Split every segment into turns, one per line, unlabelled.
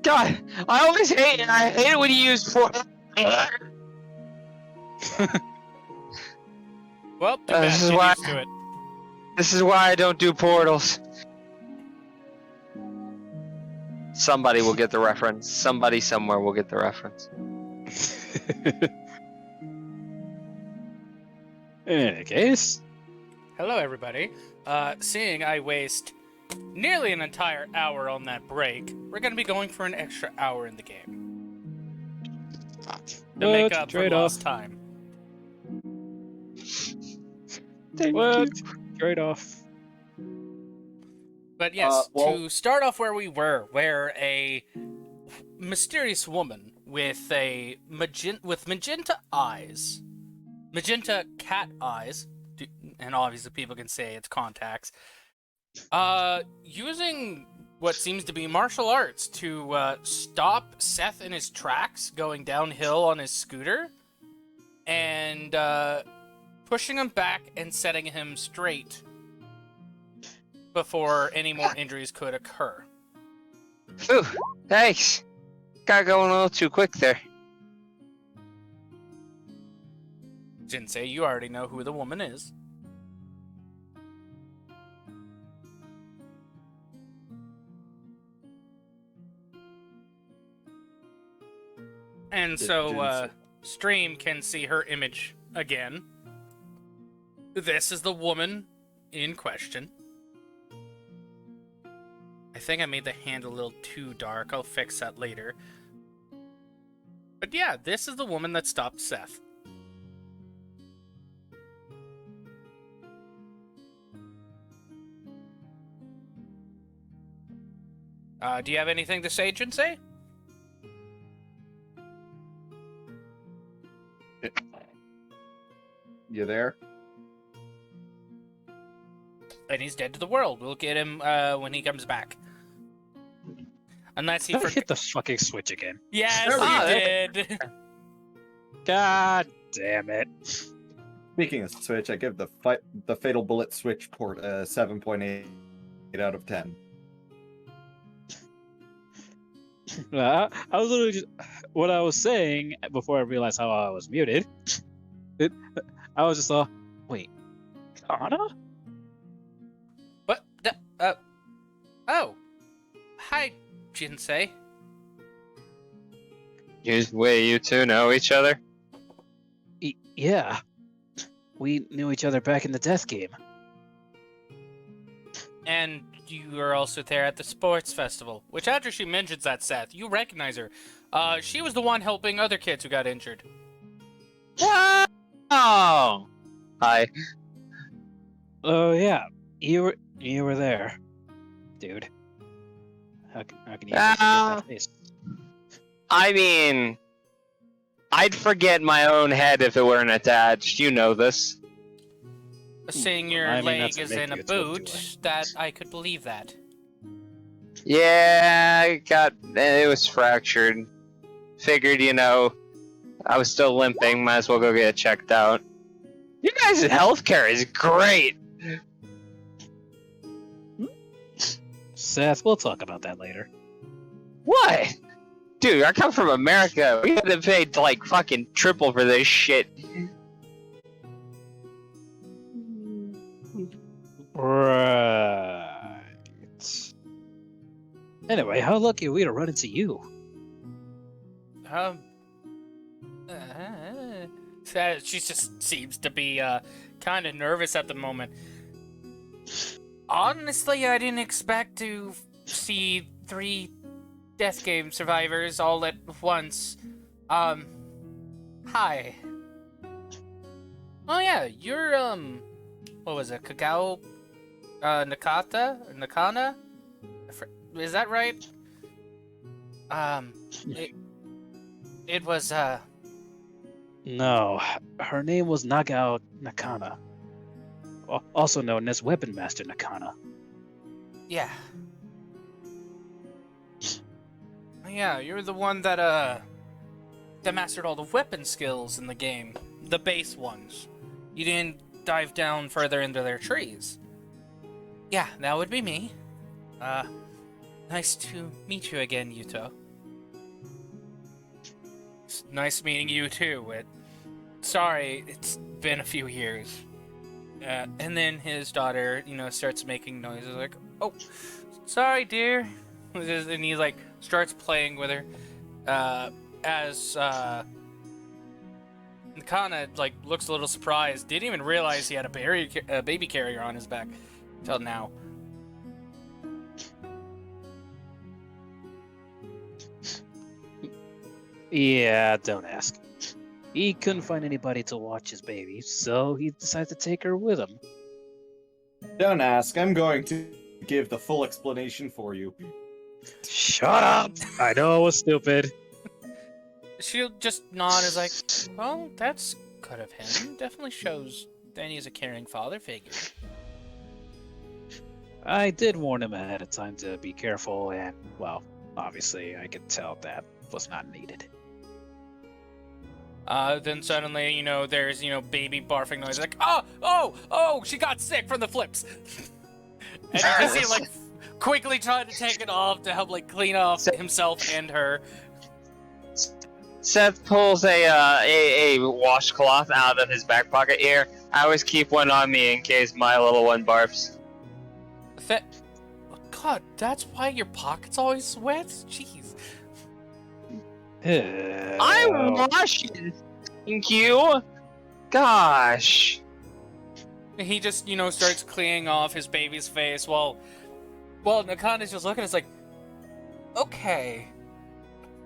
God, I hate it when you use for.
Well, too bad.
This is
Get
why.
used to it.
This is why I don't do portals. Somebody will get the reference. Somebody somewhere will get the reference.
In any case,
Hello, everybody. Seeing I waste nearly an entire hour on that break, we're going to be going for an extra hour in the game to make up for lost time.
What? Trade-off.
But yes,
well-
to start off where we were, where a mysterious woman with magenta eyes, magenta cat eyes, and obviously people can say it's contacts, using what seems to be martial arts to stop Seth in his tracks going downhill on his scooter, and pushing him back and setting him straight before any more injuries could occur.
Ooh, thanks. Got going a little too quick there.
Jinsei, you already know who the woman is. And so, Stream can see her image again. This is the woman in question. I think I made the hand a little too dark. I'll fix that later. But yeah, this is the woman that stopped Seth. Do you have anything to say, Jinsei?
You there?
And he's dead to the world. We'll get him when he comes back. Unless he
Hit the fucking switch again.
Yes,
There we
he did.
God damn it.
Speaking of Switch, I give the Fatal Bullet Switch port a 7.8 out of 10.
I was literally just what I was saying before I realized how I was muted. I was just wait, Kana?
What? Oh. Hi, Jinsei.
You two know each other?
Yeah, we knew each other back in the death game.
And you were also there at the sports festival. Which, after she mentions that, Seth, you recognize her. She was the one helping other kids who got injured.
What? Oh. Hi.
Oh yeah, you were there, dude. How can you forget that face?
I mean, I'd forget my own head if it weren't attached. You know this.
Seeing your
I mean,
leg
that's a
is
make
in a
you talk to
boot, that I could believe that.
Yeah, it was fractured. Figured, I was still limping, might as well go get it checked out. You guys' healthcare is great!
Seth, we'll talk about that later.
What? Dude, I come from America. We had to pay like fucking triple for this shit.
Right. Anyway, how lucky are we to run into you?
She just seems to be kind of nervous at the moment. Honestly, I didn't expect to see 3 death game survivors all at once. Hi. Oh yeah, you're what was it, Kakao, Nakata, or Nakana? Is that right? It was,
No, her name was Nagao Nakana, also known as Weapon Master Nakana.
yeah. Yeah, you're the one that mastered all the weapon skills in the game. The base ones. You didn't dive down further into their trees. Yeah, that would be me. Nice to meet you again, Yuto. It's nice meeting you too. Sorry, it's been a few years. And then his daughter, starts making noises like, "Oh, sorry, dear," and he like starts playing with her. As Nakana like looks a little surprised, didn't even realize he had a baby carrier on his back till now.
Yeah, don't ask. He couldn't find anybody to watch his baby, so he decided to take her with him.
Don't ask. I'm going to give the full explanation for you.
Shut up! I know it was stupid.
She'll just nod as like, well, that's good of him. Definitely shows that he's a caring father figure.
I did warn him ahead of time to be careful, and, well, obviously I could tell that was not needed.
Then suddenly, there's, baby barfing noise. Like, oh, she got sick from the flips. And you can see him, like, quickly trying to take it off to help, like, clean off himself and her.
Seth pulls a washcloth out of his back pocket. Here, I always keep one on me in case my little one barfs.
God, that's why your pocket's always wet? Jeez.
I wash it. Thank you. Gosh.
He just, starts cleaning off his baby's face while Nakana's just looking. It's like, okay,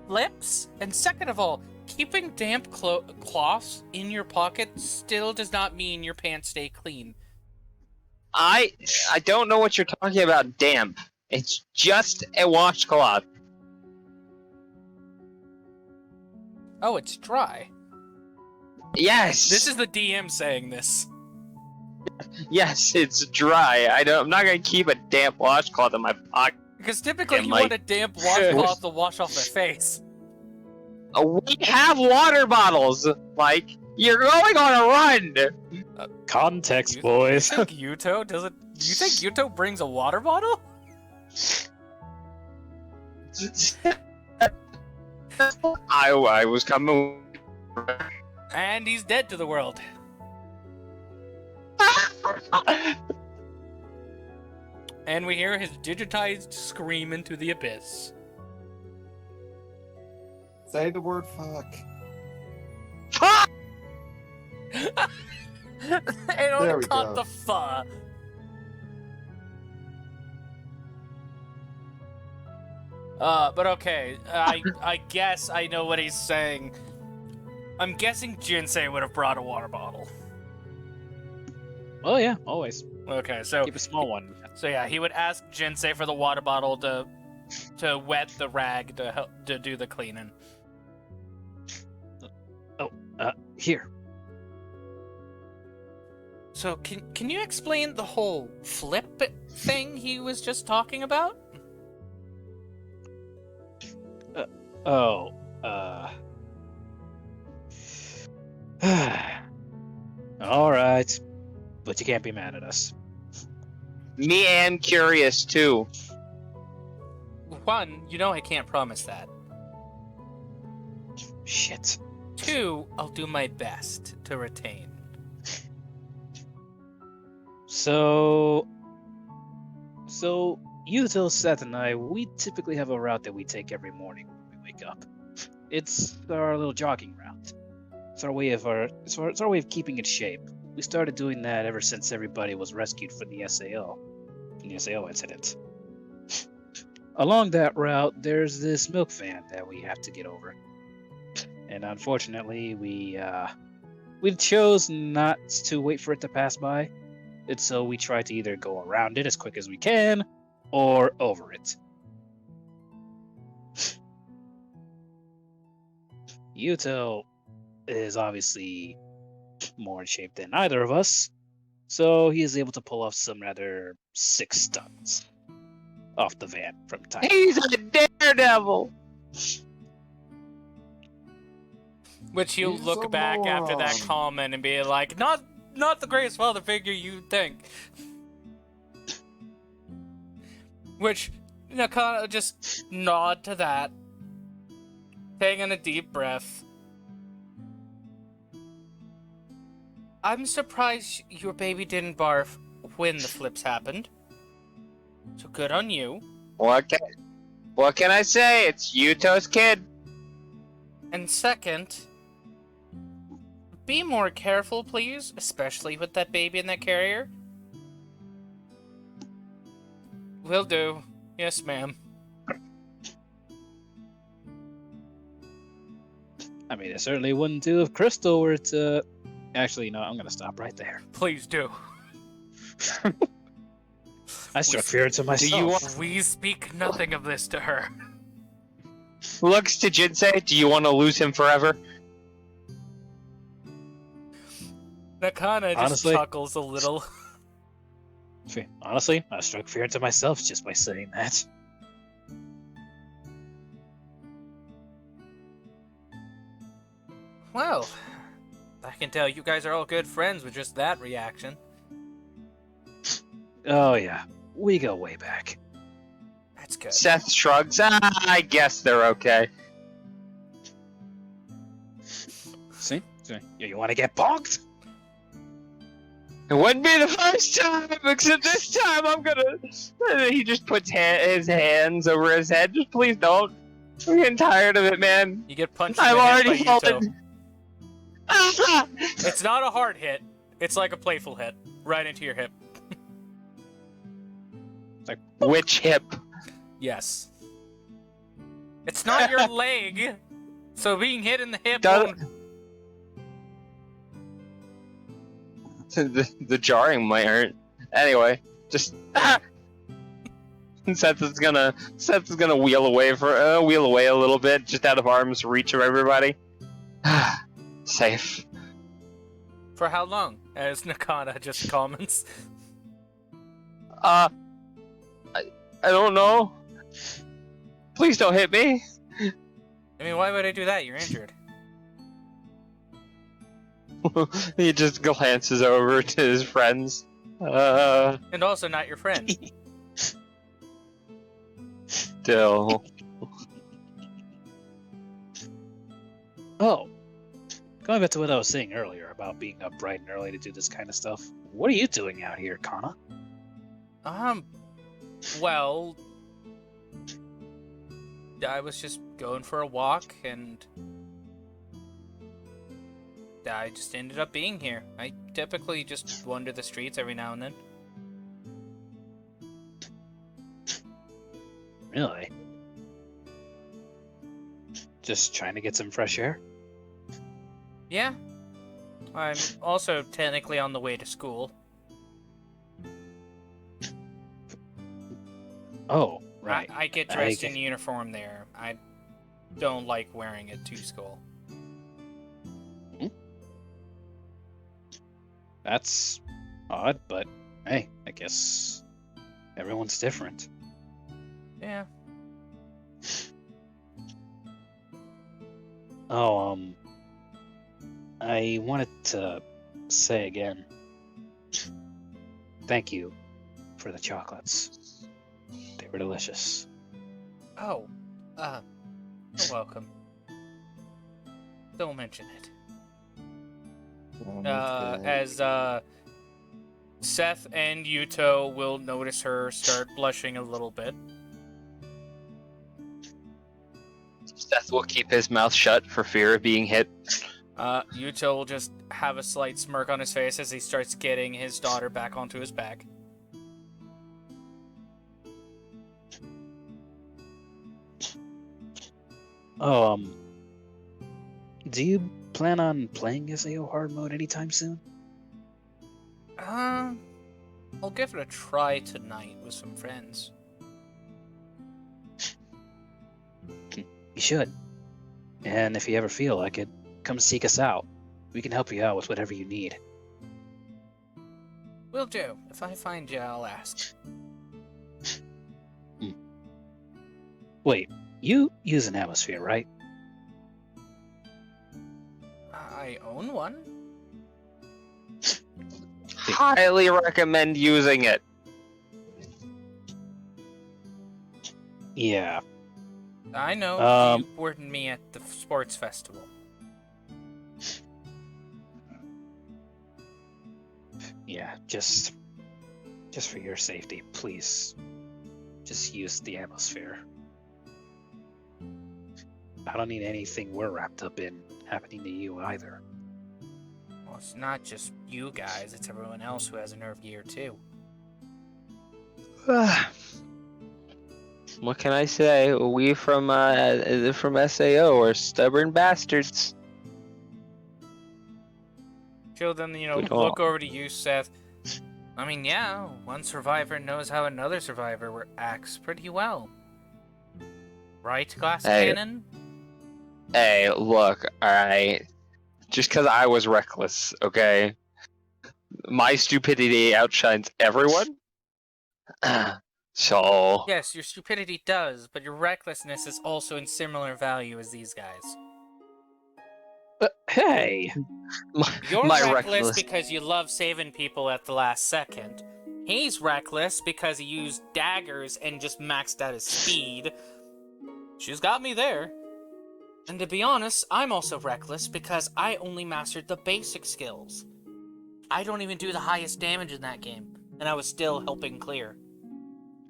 lips, and second of all, keeping damp cloths in your pocket still does not mean your pants stay clean.
I don't know what you're talking about, damp. It's just a washcloth.
Oh, it's dry.
Yes.
This is the DM saying this.
Yes, it's dry. I'm not gonna keep a damp washcloth in my pocket.
Because typically
And,
you
like-
want a damp washcloth to wash off their face.
We have water bottles. Like, you're going on a run.
Context,
You
boys.
think Yuto does it? You think Yuto brings a water bottle?
I was coming.
And he's dead to the world. And we hear his digitized scream into the abyss.
Say the word fuck.
Fuck!
And
There
only
we
caught
go.
the pho. But okay, I guess I know what he's saying. I'm guessing Jinsei would have brought a water bottle.
Oh yeah, always.
Okay, so
Keep a small one.
So yeah, he would ask Jinsei for the water bottle to wet the rag to help to do the cleaning.
Here.
So can you explain the whole flip thing he was just talking about?
Alright. But you can't be mad at us.
Me and curious too.
One, I can't promise that.
Shit.
Two, I'll do my best to retain.
So Yuto, Seth, and I, we typically have a route that we take every morning when we wake up. It's our little jogging route. It's our way of keeping in shape. We started doing that ever since everybody was rescued from the SAO incident. Along that route, there's this milk van that we have to get over. And unfortunately, we chose not to wait for it to pass by. And so we try to either go around it as quick as we can, or over it. Yuto is obviously more in shape than either of us, so he is able to pull off some rather sick stunts off the van from time.
He's a daredevil.
Which he'll
He's
look
a
back after that
moron.
comment and be like, not the greatest father figure you think. Which, Nakata just nod to that, taking a deep breath. I'm surprised your baby didn't barf when the flips happened. So good on you.
What can I say? It's Yuto's kid.
And second, be more careful, please, especially with that baby in that carrier. Will do. Yes, ma'am.
I mean, it certainly wouldn't do if Crystal were to. Actually, no, I'm gonna stop right there.
Please do.
I struck fear into myself.
Do you want-
We speak nothing of this to her.
Looks to Jinsei, do you want to lose him forever?
Nakana just
Honestly?
chuckles a little.
Honestly, I struck fear into myself just by saying that.
Well, I can tell you guys are all good friends with just that reaction.
Oh yeah, we go way back.
That's good.
Seth shrugs. I guess they're okay.
See? You want to get bonked?
It wouldn't be the first time, except this time I'm gonna. He just puts his hands over his head. Just please don't. I'm getting tired of it, man.
You get punched in
I've
the
already
hip by Yuto.
fallen.
It's not a hard hit. It's like a playful hit. Right into your hip.
Which hip?
Yes. It's not your leg, so being hit in the hip
Does-
won't...
The jarring might hurt. Anyway, just. Seth is gonna wheel away a little bit, just out of arm's reach of everybody. Safe.
For how long? As Nakata just comments.
I don't know. Please don't hit me.
I mean, why would I do that? You're injured.
He just glances over to his friends.
And also not your friend.
Still.
Oh, going back to what I was saying earlier about being up bright and early to do this kind of stuff. What are you doing out here, Kana?
Well... I was just going for a walk, and... I just ended up being here. I typically just wander the streets every now and then.
Really? Just trying to get some fresh air?
Yeah. I'm also technically on the way to school.
Oh, right.
I get dressed in uniform there. I don't like wearing it to school.
That's odd, but hey, I guess everyone's different.
Yeah.
Oh, I wanted to say again, thank you for the chocolates. They were delicious.
Oh, you're welcome. Don't mention it. As Seth and Yuto will notice her start blushing a little bit.
Seth will keep his mouth shut for fear of being hit.
Yuto will just have a slight smirk on his face as he starts getting his daughter back onto his back.
Oh, do you plan on playing SAO hard mode anytime soon?
I'll give it a try tonight with some friends.
You should. And if you ever feel like it, come seek us out. We can help you out with whatever you need.
Will do. If I find you, I'll ask.
Wait, you use an atmosphere, right?
I own one?
Highly recommend using it.
Yeah.
I know you warned me at the sports festival.
Yeah, just for your safety, please. Just use the atmosphere. I don't need anything we're wrapped up in happening to you either.
Well, it's not just you guys, it's everyone else who has a nerve gear too.
What can I say? We from SAO are stubborn bastards.
She'll then,
We don't-
look over to you, Seth. I mean, yeah, one survivor knows how another survivor acts pretty well. Right, Glass Cannon?
Hey, look, alright. Just because I was reckless, okay? My stupidity outshines everyone? So...
Yes, your stupidity does, but your recklessness is also in similar value as these guys.
Hey!
You're
my
reckless because you love saving people at the last second. He's reckless because he used daggers and just maxed out his speed. She's got me there. And to be honest, I'm also reckless because I only mastered the basic skills. I don't even do the highest damage in that game, and I was still helping clear.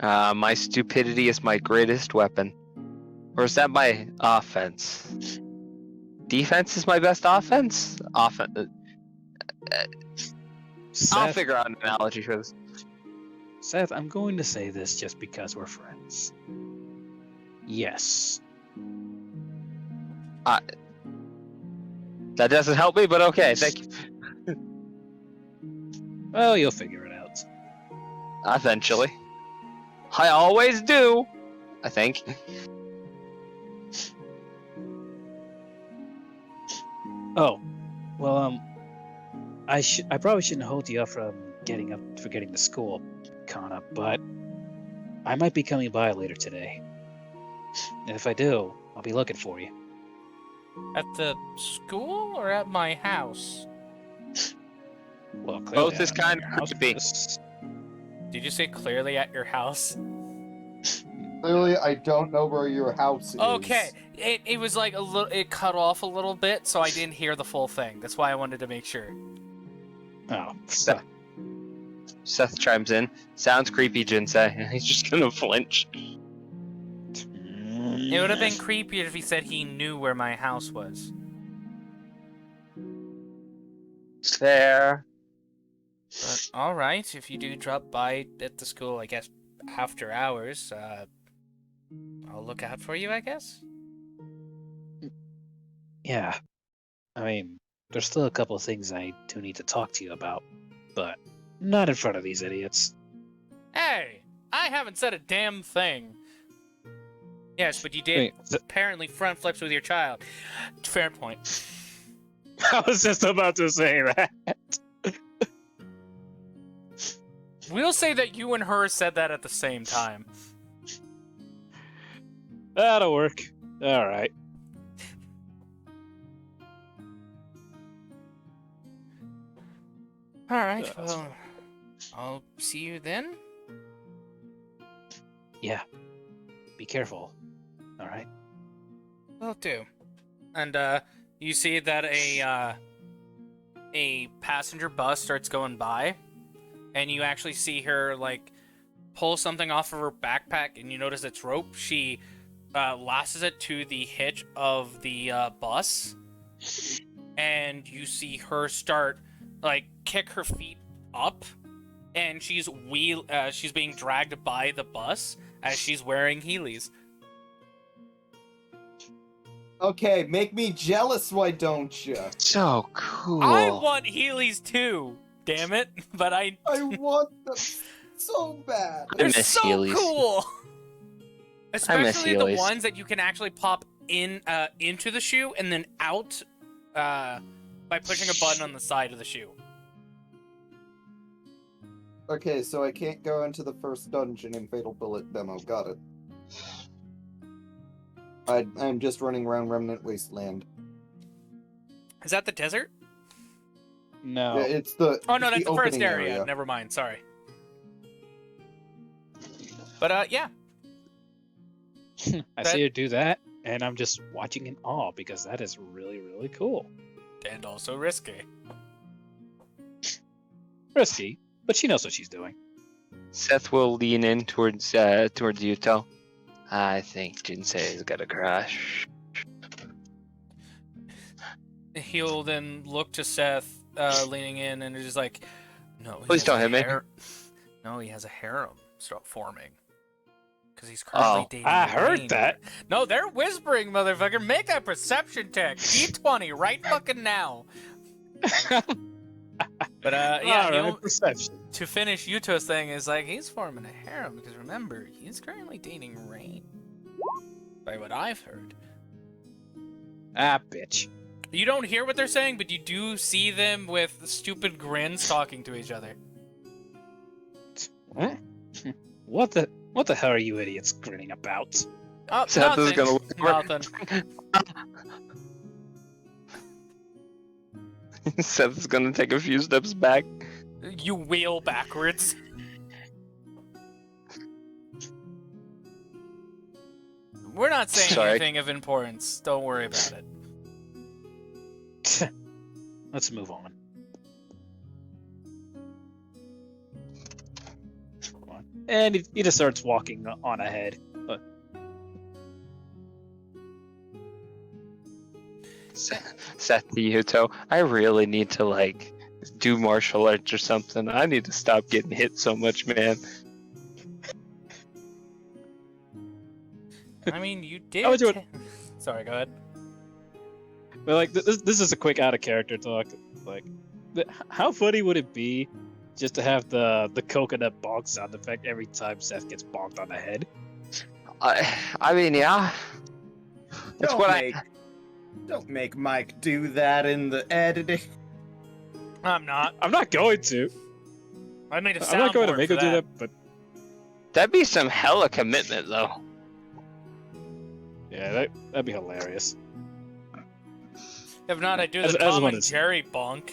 My stupidity is my greatest weapon. Or is that my offense? Defense is my best offense? Offense. I'll
Seth,
figure out an analogy for this.
Seth, I'm going to say this just because we're friends. Yes.
That doesn't help me, but okay, thank you.
Well, you'll figure it out.
Eventually. I always do, I think.
Oh, well, I probably shouldn't hold you up from getting to school, Kana, but I might be coming by later today. And if I do, I'll be looking for you.
At the school or at my house?
Well, clearly
Both is
I don't know
kind
your
of
house
creepy.
is.
Did you say clearly at your house?
Clearly, I don't know where your house is.
Okay, it was like a little, it cut off a little bit, so I didn't hear the full thing. That's why I wanted to make sure.
Oh,
Seth chimes in. Sounds creepy, Jinsei. He's just gonna flinch.
It would have been creepier if he said he knew where my house was.
Fair.
But alright, if you do drop by at the school, I guess, after hours, I'll look out for you, I guess?
Yeah. I mean, there's still a couple of things I do need to talk to you about, but not in front of these idiots.
Hey! I haven't said a damn thing. Yes, but you did apparently front flips with your child. Fair point.
I was just about to say that.
We'll say that you and her said that at the same time.
That'll work. All right.
Alright, well, I'll see you then.
Yeah. Be careful. All right.
Will do. And you see that a passenger bus starts going by, and you actually see her like pull something off of her backpack, and you notice it's rope. She lasses it to the hitch of the bus, and you see her start like kick her feet up, and she's being dragged by the bus as she's wearing Heelys.
Okay, make me jealous, why don't you?
So cool.
I want Heelys too, damn it! But
I want them so bad.
they're
miss
so
Heelys.
cool. Especially the
Heelys.
ones that you can actually pop in into the shoe and then out by pushing a button on the side of the shoe.
Okay, so I can't go into the first dungeon in Fatal Bullet demo. Got it. I'm just running around Remnant Wasteland.
Is that the desert?
No.
Yeah, it's the
Oh no, that's the first
opening
area. Never mind. Sorry. But yeah.
I see her do that, and I'm just watching in awe because that is really, really cool.
And also risky.
Risky, but she knows what she's doing.
Seth will lean in towards Yuto. I think Jinsei has got a crush.
He'll then look to Seth, leaning in, and is like, "No, he
Please
has
don't
a
hit me."
No, he has a harem start forming because he's currently
Oh,
dating.
I heard
Elaine.
that.
No, they're whispering, motherfucker. Make that perception check. D20 right fucking now. But yeah,
Alright, perception.
to finish Yuto's thing is like he's forming a harem because remember he's currently dating Rain. By what I've heard.
Ah, bitch.
You don't hear what they're saying, but you do see them with stupid grins talking to each other.
Huh? What the hell are you idiots grinning about?
Oh,
Seth is
nothing.
gonna look over.
Nothing.
Seth is gonna take a few steps back.
You wheel backwards. We're not saying
Sorry.
anything of importance. Don't worry about it.
Let's move on. And he just starts walking on ahead. But
Seth to Yuto, I really need to like do martial arts or something. I need to stop getting hit so much, man.
I mean, you did.
How would you-
Sorry, go ahead.
but like this is a quick out of character talk. Like, how funny would it be just to have the coconut bonk sound effect every time Seth gets bonked on the head?
I mean, yeah. That's what
Don't make Mike do that in the editing.
I'm not.
I'm not going to.
I made a
I'm not going to
soundboard
make
for
him do that. But
That'd be some hella commitment, though.
yeah, that'd be hilarious.
If not, I do
As-
the
as
Tom
one
and
is-
Jerry bonk.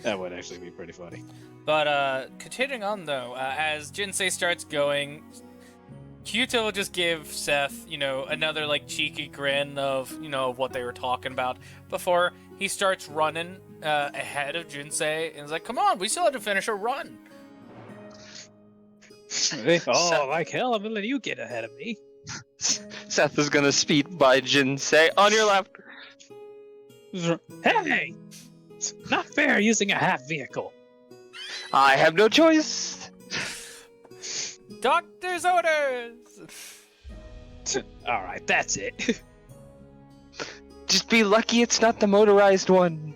That would actually be pretty funny.
But continuing on though, as Jinsei starts going, Kyuto will just give Seth, another like cheeky grin of, what they were talking about before he starts running ahead of Jinsei and is like, "Come on, we still have to finish a run."
Oh, like hell, I'm gonna let you get ahead of me.
Seth is gonna speed by Jinsei on your left.
Hey! It's not fair using a half vehicle.
I have no choice.
Doctor's orders.
Alright, that's it.
Just be lucky it's not the motorized one.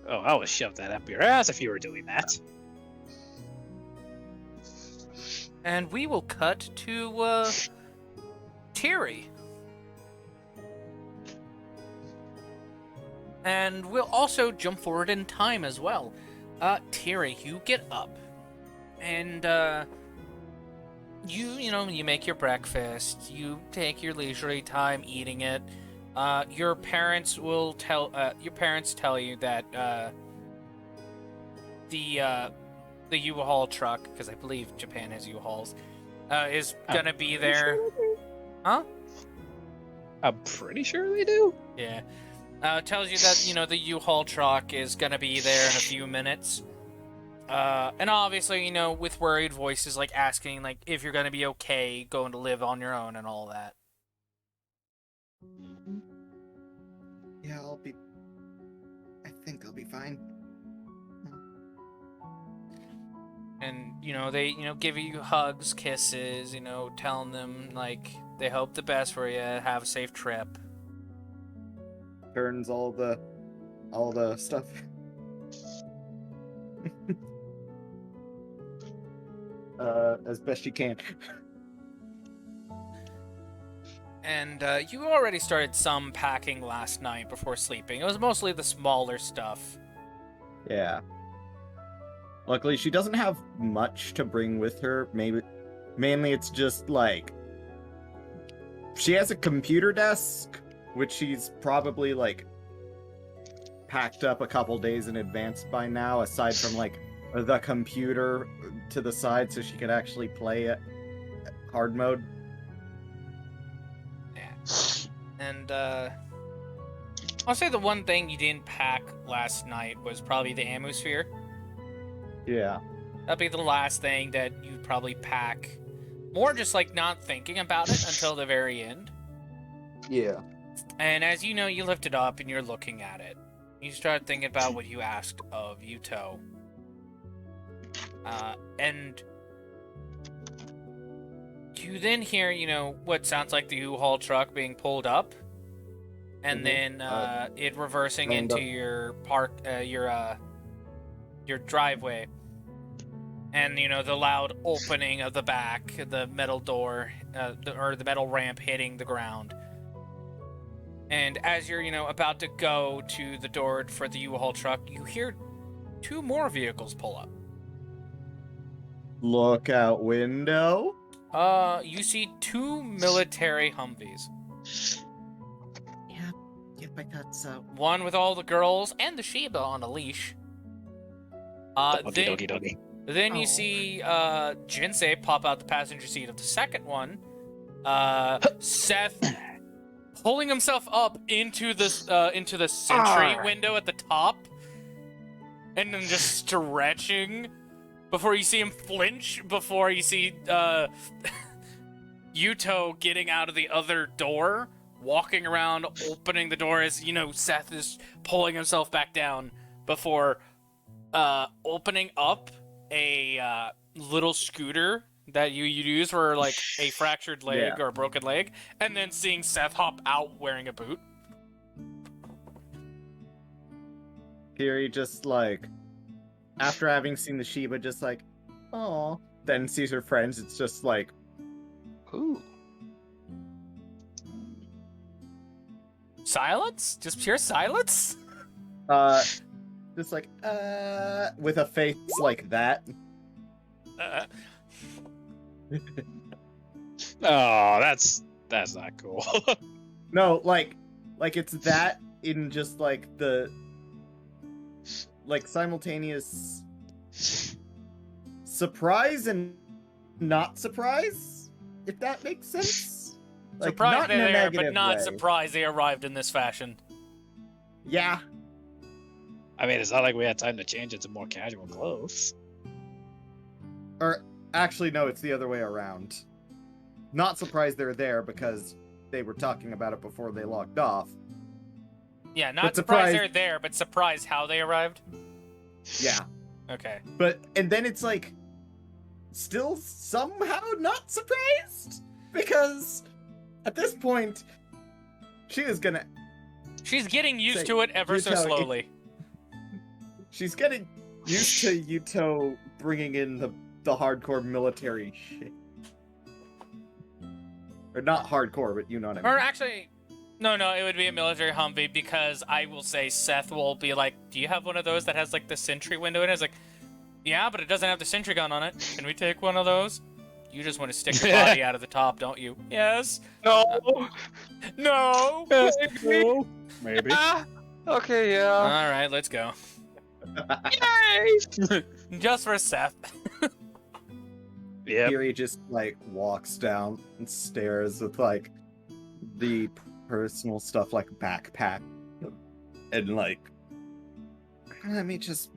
Oh, I would shove that up your ass if you were doing that.
And we will cut to Tiri. And we'll also jump forward in time as well. Tiri, you get up. And you make your breakfast. You take your leisurely time eating it. Your parents tell you that the U-Haul truck, because I believe Japan has U-Hauls, is gonna be there. Huh?
I'm pretty sure they do.
Yeah. Tells you that, the U-Haul truck is gonna be there in a few minutes. And obviously, with worried voices, like, asking, like, if you're gonna be okay going to live on your own and all that.
Yeah, I think I'll be fine.
And, they, give you hugs, kisses, telling them, like, they hope the best for you, have a safe trip.
Turns all the stuff. As best you can.
And you already started some packing last night before sleeping. It was mostly the smaller stuff.
Yeah. Luckily, she doesn't have much to bring with her. Mainly it's just like she has a computer desk, which she's probably like packed up a couple days in advance by now, aside from like the computer to the side so she could actually play it hard mode.
And I'll say the one thing you didn't pack last night was probably the atmosphere.
Yeah.
That'd be the last thing that you'd probably pack. More just like not thinking about it until the very end.
Yeah.
And as you know, you lift it up and you're looking at it. You start thinking about what you asked of Yuto. And you then hear, what sounds like the U-Haul truck being pulled up. And then it reversing into your your driveway. And, the loud opening of the back, the metal door, or the metal ramp hitting the ground. And as you're, about to go to the door for the U-Haul truck, you hear 2 more vehicles pull up.
Lookout window.
You see 2 military Humvees.
Yep, I thought so.
One with all the girls and the Sheba on a leash.
Doggy.
Then you see Jinsei pop out the passenger seat of the second one. Seth pulling himself up into the sentry window at the top, and then just stretching before you see him flinch. Before you see Yuto getting out of the other door, walking around, opening the door as Seth is pulling himself back down before opening up a little scooter that you use for like a fractured leg or a broken leg, and then seeing Seth hop out wearing a boot.
Tiri just like, after having seen the Sheba, just like, oh, then sees her friends. It's just like,
Ooh.
Silence? Just pure silence?
just like, with a face like that.
Oh, that's not cool.
No, like it's that in just like the simultaneous surprise and not surprise, if that makes sense. Like,
Surprised
not in
they're
a
there,
negative
but not
way.
surprised they arrived in this fashion.
Yeah.
I mean, it's not like we had time to change into more casual clothes.
Or actually, no, it's the other way around. Not surprised they're there because they were talking about it before they logged off.
Yeah, not
But
surprised
surprised-
they're there, but surprised how they arrived.
Yeah.
Okay.
And then it's like, still somehow not surprised? Because at this point, she is gonna...
She's getting used
Say,
to it ever so
Yuto,
slowly.
She's getting used to Yuto bringing in the hardcore military shit. Or not hardcore, but you know what I mean.
Or actually, no, it would be a military Humvee, because I will say Seth will be like, do you have one of those that has like the sentry window in it? It's like, yeah, but it doesn't have the sentry gun on it. Can we take one of those? You just want to stick your body out of the top, don't you? Yes.
No.
No.
Maybe.
Maybe.
Okay, yeah.
All right, let's go.
Yay!
Just for Seth.
Yeah.
Tiri just like walks down and stares with like the personal stuff like backpack and like, let me just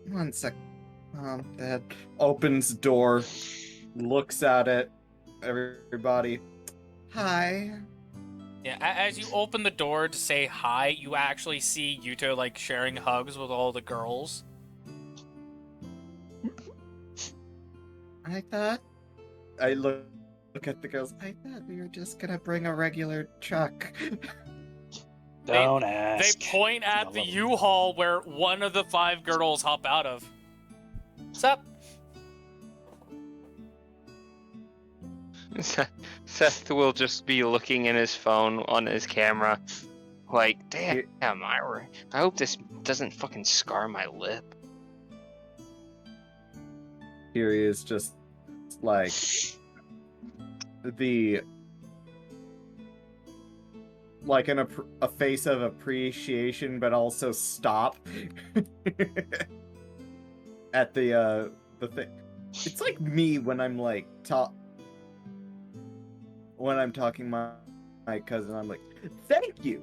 1 sec. Dad opens door, looks at it. Everybody, hi.
Yeah, as you open the door to say hi, you actually see Yuto like sharing hugs with all the girls.
I look at the girls. I thought we were just gonna bring a regular truck.
Don't
They
ask.
point at the U-Haul where one of the 5 girls hop out of. What's up?
Seth will just be looking in his phone on his camera, like, damn, I hope this doesn't fucking scar my lip.
Here he is, just like a face of appreciation, but also stop. at the thing. It's like me when I'm like when I'm talking my cousin. I'm like, thank you.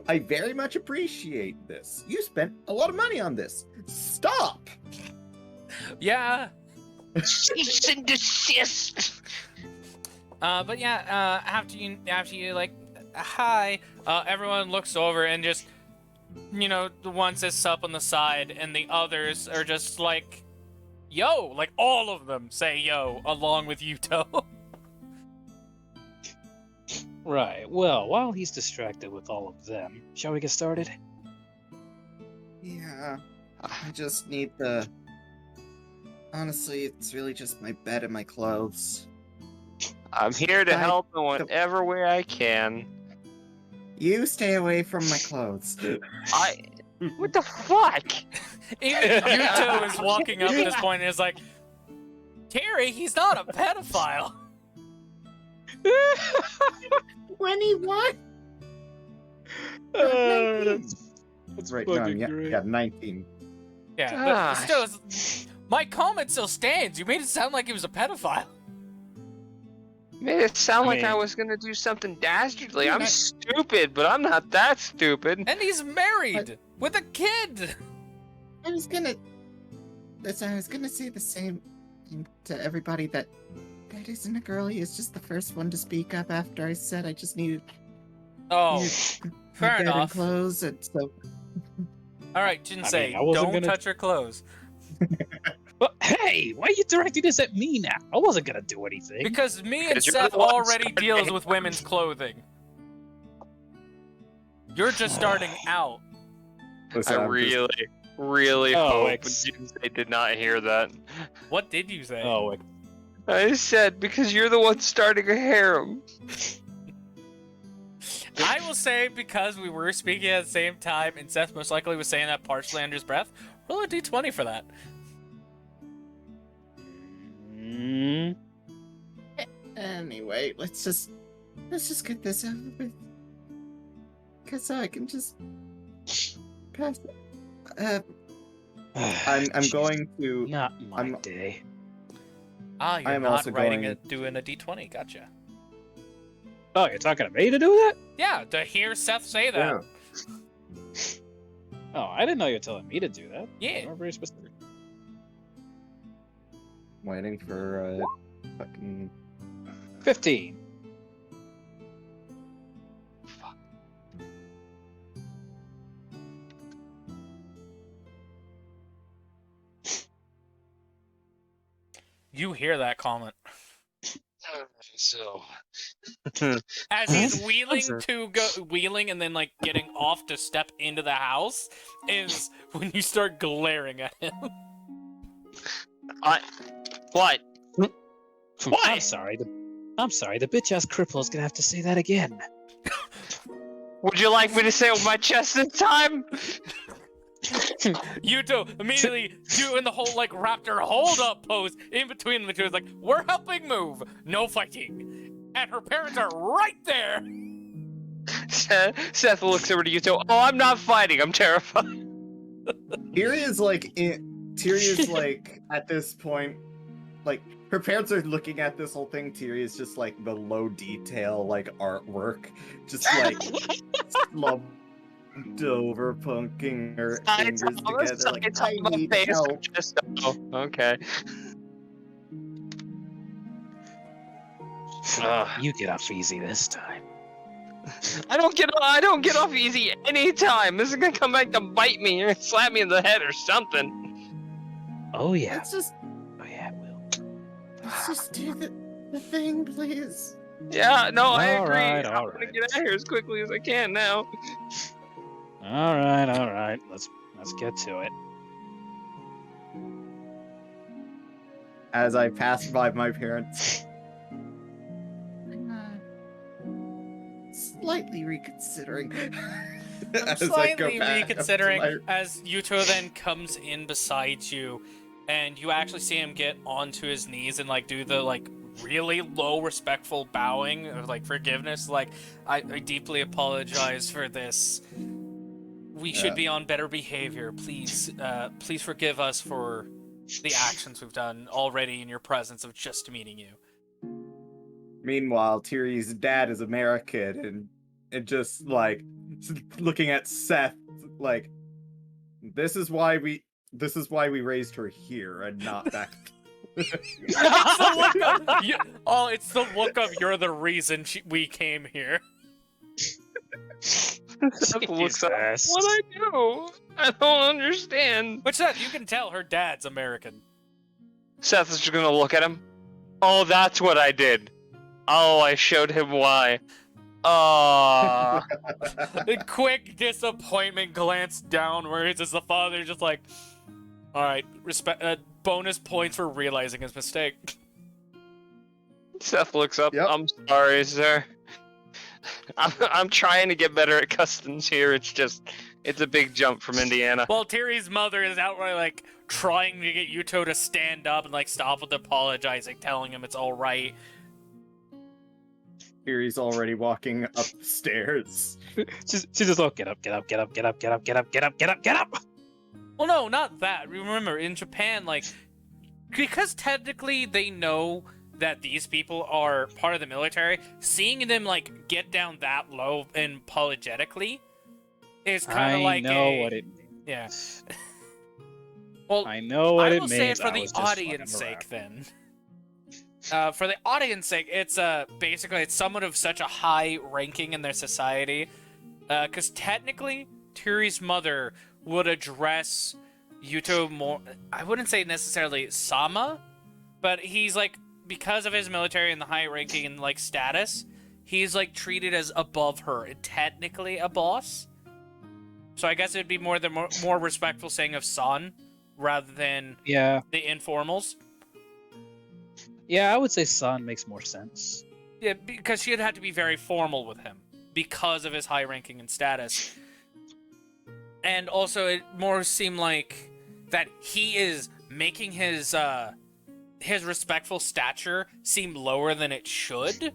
I very much appreciate this. You spent a lot of money on this. Stop.
Yeah.
Cease and desist.
But yeah, after you like, hi, everyone looks over and just, the one says sup on the side, and the others are just like, yo, like all of them say yo, along with Yuto.
Right. Well, while he's distracted with all of them, shall we get started?
Yeah. I just need the... Honestly, it's really just my bed and my clothes.
I'm here to help in whatever way I can.
You stay away from my clothes.
What the fuck?
Even Yuto is walking up at this point and is like, Tiri, he's not a pedophile.
21?
That's
Right,
fucking
no,
great.
yeah, 19.
Yeah, but still, my comment still stands. You made it sound like he was a pedophile.
Made it sound like I
mean-
was gonna do something dastardly. I'm stupid, but I'm not that stupid.
And he's married with a kid.
I was gonna say the same thing to everybody that isn't a girlie. Is just the first one to speak up after I said I just needed
Oh,
my
fair
bed and
enough.
clothes, and so
All right, Jinsei,
I wasn't
don't
gonna-
touch your clothes.
But hey, why are you directing this at me now? I wasn't gonna do anything.
Because me and
Because you're
Seth
the one
already
starting
deals
it.
with women's clothing. You're just starting out.
listen,
I
I'm just-
really
Oh,
hope they did not hear that.
What did you say?
Oh, wait.
I said because you're the one starting a harem.
I will say because we were speaking at the same time and Seth most likely was saying that partially under his breath, roll a d20 for that.
Mm,
Anyway, let's just get this over with. Cause I can just pass it. I'm
Jesus,
going to.
Not my
I'm-
day.
Ah, you're
I'm
not
also
writing
going-
it, doing a d20. Gotcha.
Oh, you're talking to me to do that?
Yeah, to hear Seth say that.
Oh, I didn't know you were telling me to do that.
Yeah.
You were very specific.
Waiting for fucking.
15.
You hear that comment.
So
As he's wheeling and then like getting off to step into the house is when you start glaring at him.
what?
I'm sorry. The bitch-ass cripple's gonna have to say that again.
Would you like me to say it with my chest this time?
Yuto immediately doing the whole like raptor hold up pose in between the two is like, we're helping move, no fighting. And her parents are right there.
Seth looks over to Yuto. Oh, I'm not fighting. I'm terrified.
Tiri is like at this point, like her parents are looking at this whole thing. Tiri is just like the low detail like artwork, just like slumped over, punking her fingers together. Like, I need help.
Oh, okay.
You get off easy this time.
I don't get off easy anytime. This is gonna come back to bite me or slap me in the head or something.
Oh yeah.
Let's just
It will.
do the thing, please.
Yeah, no, I agree.
Alright,
I'm gonna
alright.
get out of here as quickly as I can now.
All right. Let's get to it.
As I pass by my parents, slightly reconsidering.
I'm
As I go
slightly
back up to
reconsidering
my-
as Yuto then comes in beside you and you actually see him get onto his knees and like do the like really low respectful bowing of like forgiveness, like I deeply apologize for this. We should be on better behavior. Please forgive us for the actions we've done already in your presence of just meeting you.
Meanwhile, Tiri's dad is American and just like looking at Seth like this is why we raised her here and not back.
It's the look of it's the look of you're the reason we came here.
Seth looks up.
Jesus.
What I do? I don't understand.
But Seth, you can tell her dad's American.
Seth is just gonna look at him. Oh, that's what I did. Oh, I showed him why.
A quick disappointment glance downwards as the father just like, all right, bonus points for realizing his mistake.
Seth looks up.
Yep.
I'm sorry, sir. I'm trying to get better at customs here. It's a big jump from Indiana.
Well, Tiri's mother is outright like trying to get Yuto to stand up and like stop with apologizing, telling him it's all right.
Tiri's already walking upstairs.
She's just like, get up, get up, get up, get up, get up, get up, get up, get up, get up.
Well, no, not that. Remember, in Japan, like, because technically they know that these people are part of the military, seeing them, like, get down that low and apologetically is kind of like
I know what it means.
Yeah. Well,
I know what
I
it
will
means.
say it for
I
the
was just
audience
fucking
sake,
around.
then. For the audience sake, it's basically it's someone of such a high ranking in their society, because technically Tiri's mother would address Yuto more. I wouldn't say necessarily Sama, but he's like, because of his military and the high ranking and like status, he's like treated as above her, and technically a boss. So I guess it'd be more respectful saying of San rather than
Yeah,
the informals.
yeah, I would say San makes more sense.
Yeah, because she'd have to be very formal with him because of his high ranking and status. And also, it more seemed like that he is making his respectful stature seem lower than it should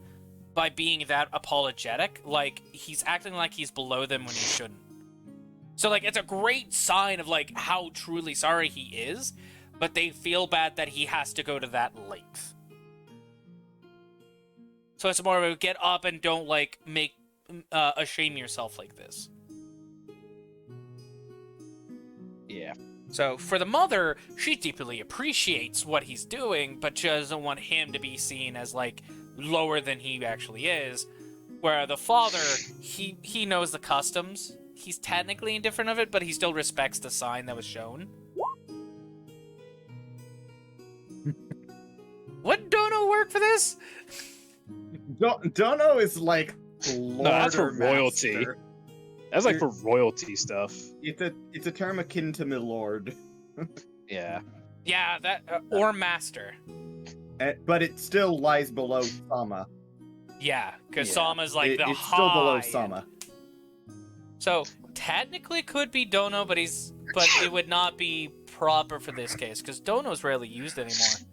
by being that apologetic. Like, he's acting like he's below them when he shouldn't. So, like, it's a great sign of, like, how truly sorry he is, but they feel bad that he has to go to that length. So it's more of a get up and don't, like, make shame yourself like this.
Yeah.
So for the mother, she deeply appreciates what he's doing, but she doesn't want him to be seen as, like, lower than he actually is. Where the father, he knows the customs. He's technically indifferent of it, but he still respects the sign that was shown. Wouldn't Dono work for this?
Dono is like Lord
No, that's for
or
royalty.
master.
That's like for royalty stuff.
It's a term akin to milord.
Yeah.
Yeah, that or master.
But it still lies below Sama.
Yeah, because
Yeah.
Sama's like the
It's
high.
still below Sama.
So technically could be Dono, but it would not be proper for this case because Dono's rarely used anymore.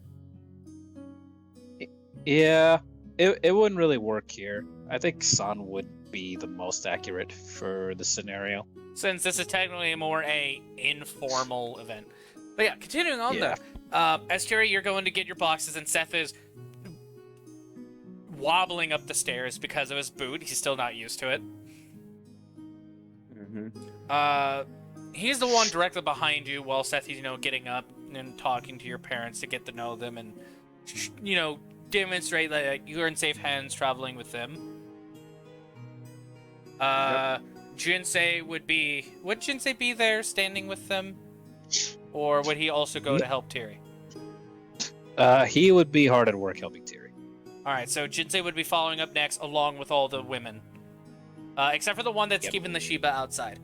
Yeah. It wouldn't really work here. I think San would be the most accurate for the scenario.
Since this is technically more a informal event. But yeah, continuing on
Yeah.
there. As Tiri, you're going to get your boxes, and Seth is wobbling up the stairs because of his boot. He's still not used to it. He's the one directly behind you while Seth is, getting up and talking to your parents to get to know them and, demonstrate that you're in safe hands traveling with them. Jinsei would Jinsei be there standing with them? Or would he also go to help Tiri?
He would be hard at work helping Tiri.
Alright, so Jinsei would be following up next along with all the women. Except for the one that's keeping the Shiba outside.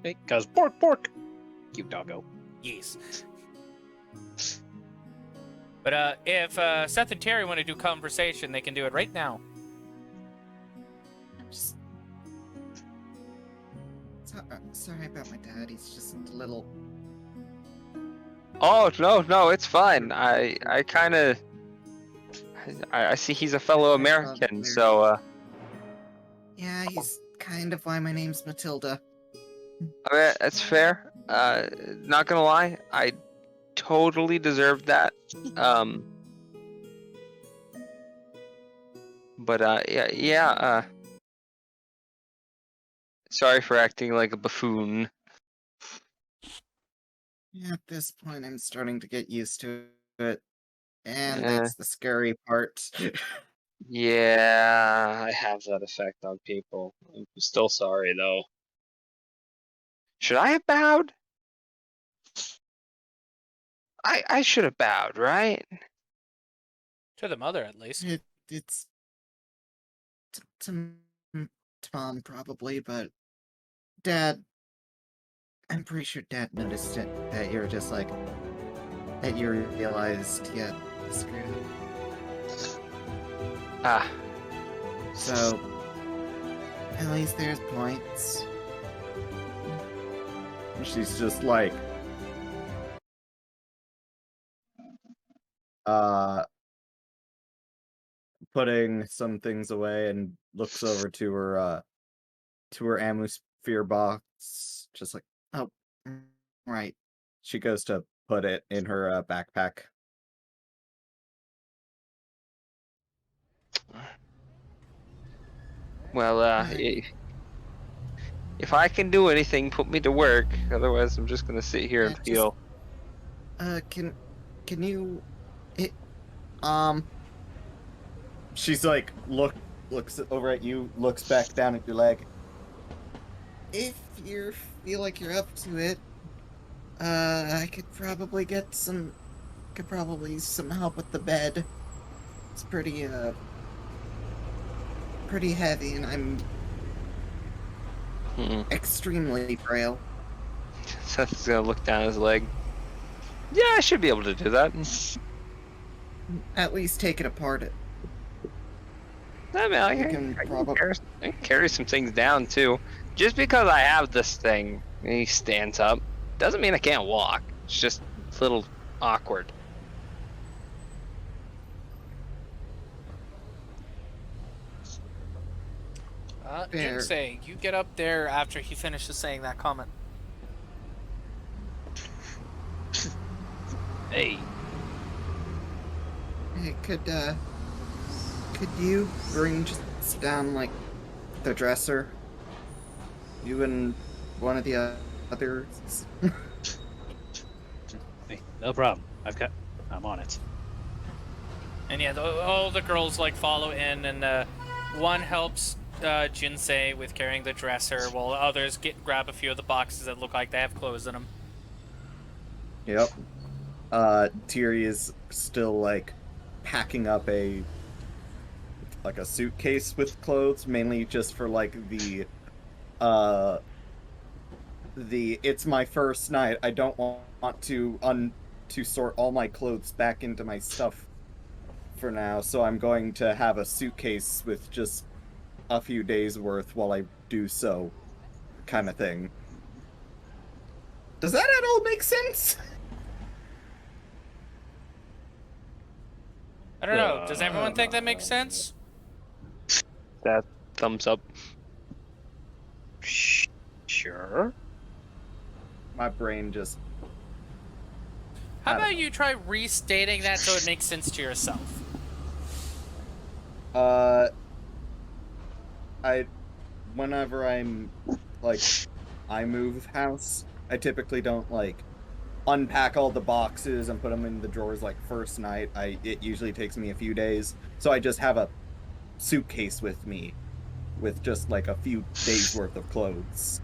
Because pork! Cute doggo.
Yes. But if Seth and Terry want to do conversation, they can do it right now.
I'm sorry about my dad. He's just a little.
Oh no, it's fine. I see he's a fellow American, so
Yeah, he's kind of why my name's Matilda.
okay, that's fair. Not gonna lie, I totally deserved that. But yeah. Sorry for acting like a buffoon.
Yeah, at this point, I'm starting to get used to it. And
Eh,
that's the scary part.
yeah, I have that effect on people. I'm still sorry though. Should I have bowed? I should have bowed, right?
To the mother, at least.
It's to Mom probably, but Dad, I'm pretty sure Dad noticed it. That you're just like that. You realized, yeah, screwed up.
Ah,
So at least there's points. She's just like, putting some things away and looks over to her atmosphere box, just like, oh, right. She goes to put it in her backpack.
well,
Right.
if I can do anything, put me to work. Otherwise, I'm just gonna sit here and
Just
feel.
can you it she's like looks over at you, looks back down at your leg. If you feel like you're up to it, I could probably use some help with the bed. It's pretty heavy, and I'm extremely frail.
Seth's gonna look down his leg. Yeah, I should be able to do that.
At least take it apart.
I mean, I
You
can
can probably
carry some things down too. Just because I have this thing, and he stands up, doesn't mean I can't walk. It's just a little awkward.
Fair.
Jinsei, you get up there after he finishes saying that comment.
Hey,
Hey, could you bring just down like the dresser? You and one of the others.
hey, no problem. I'm on it.
And yeah, all the girls like follow in, and one helps Jinsei with carrying the dresser, while others grab a few of the boxes that look like they have clothes in them.
Yep. Tiri is still like packing up a suitcase with clothes, mainly just for like the it's my first night. I don't want to sort all my clothes back into my stuff for now, so I'm going to have a suitcase with just a few days worth while I do so, kind of thing. Does that at all make sense?
I don't know. Does everyone think that makes sense?
That thumbs up.
Sure.
My brain just
How about you try restating that so it makes sense to yourself?
whenever I'm like I move house, I typically don't like unpack all the boxes and put them in the drawers like first night. It usually takes me a few days, so I just have a suitcase with me with just like a few days worth of clothes,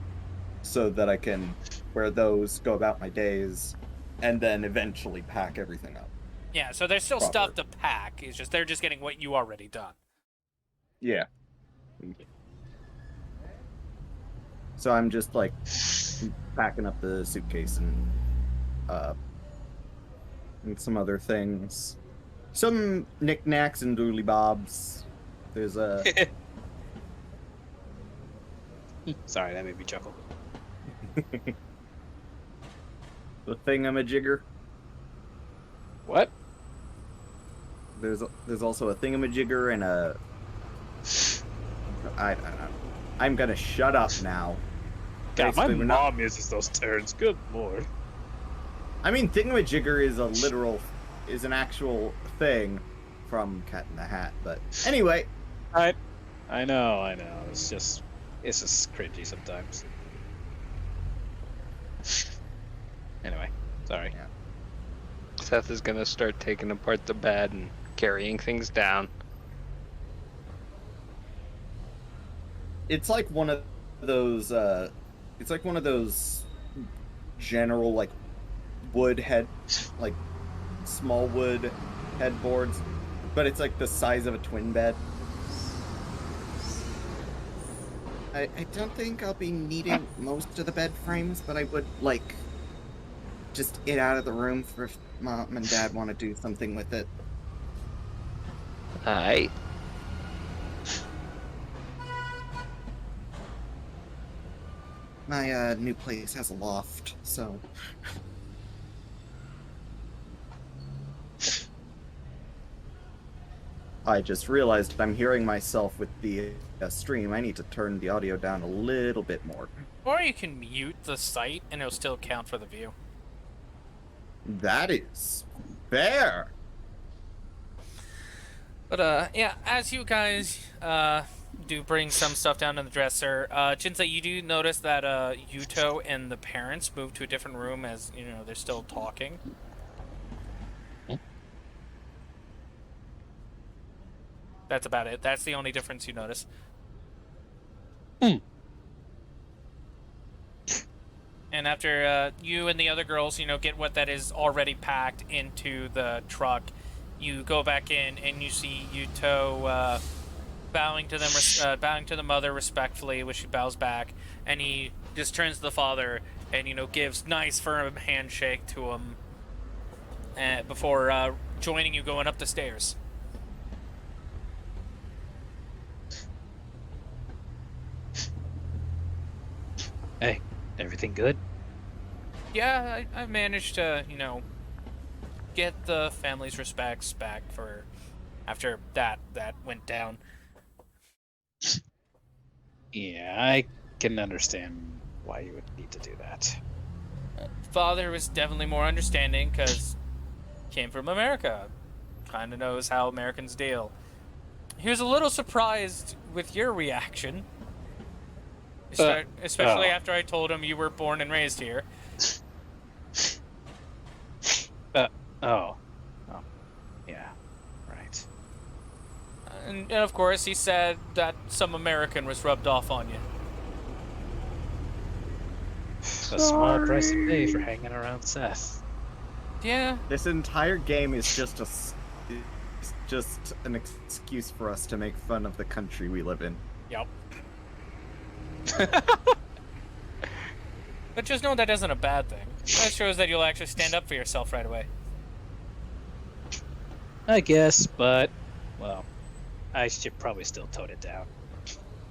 so that I can wear those, go about my days, and then eventually pack everything up.
Yeah, so there's still
Proper.
stuff to pack. It's just they're just getting what you already done.
Yeah. So I'm just like packing up the suitcase and some other things, some knickknacks and dooley bobs. There's a
Sorry, that made me chuckle.
the thingamajigger.
What?
There's also a thingamajigger and a I don't know. I'm gonna shut up now.
God, my
Basically, we're not-
mom uses those terms. Good lord.
I mean, thingamajigger is an actual thing from Cat in the Hat. But anyway,
I know. It's just cringy sometimes. Anyway, sorry.
Yeah.
Seth is gonna start taking apart the bed and carrying things down.
It's like one of those. It's like one of those general like like small wood headboards, but it's like the size of a twin bed. I don't think I'll be needing most of the bed frames, but I would like just it out of the room for if Mom and Dad want to do something with it.
Alright.
My new place has a loft, so I just realized I'm hearing myself with the stream. I need to turn the audio down a little bit more.
Or you can mute the site and it'll still count for the view.
That is fair.
But yeah, as you guys do bring some stuff down in the dresser, Jinsei, you do notice that Yuto and the parents moved to a different room as, you know, they're still talking. That's about it. That's the only difference you notice. And after you and the other girls, you know, get what that is already packed into the truck, you go back in and you see Yuto bowing to them, bowing to the mother respectfully, which she bows back, and he just turns to the father and, you know, gives nice firm handshake to him before joining you going up the stairs.
Hey, everything good?
Yeah, I managed to, you know, get the family's respects back for after that went down.
Yeah, I can understand why you would need to do that.
Father was definitely more understanding because came from America, kind of knows how Americans deal. He was a little surprised with your reaction, especially after I told him you were born and raised here.
Oh, yeah, right.
And of course, he said that some American was rubbed off on you.
A small price to pay for hanging around Seth.
Yeah.
This entire game is just an excuse for us to make fun of the country we live in.
Yep. But just know that isn't a bad thing. That shows that you'll actually stand up for yourself right away.
I guess, but, well, I should probably still tone it down.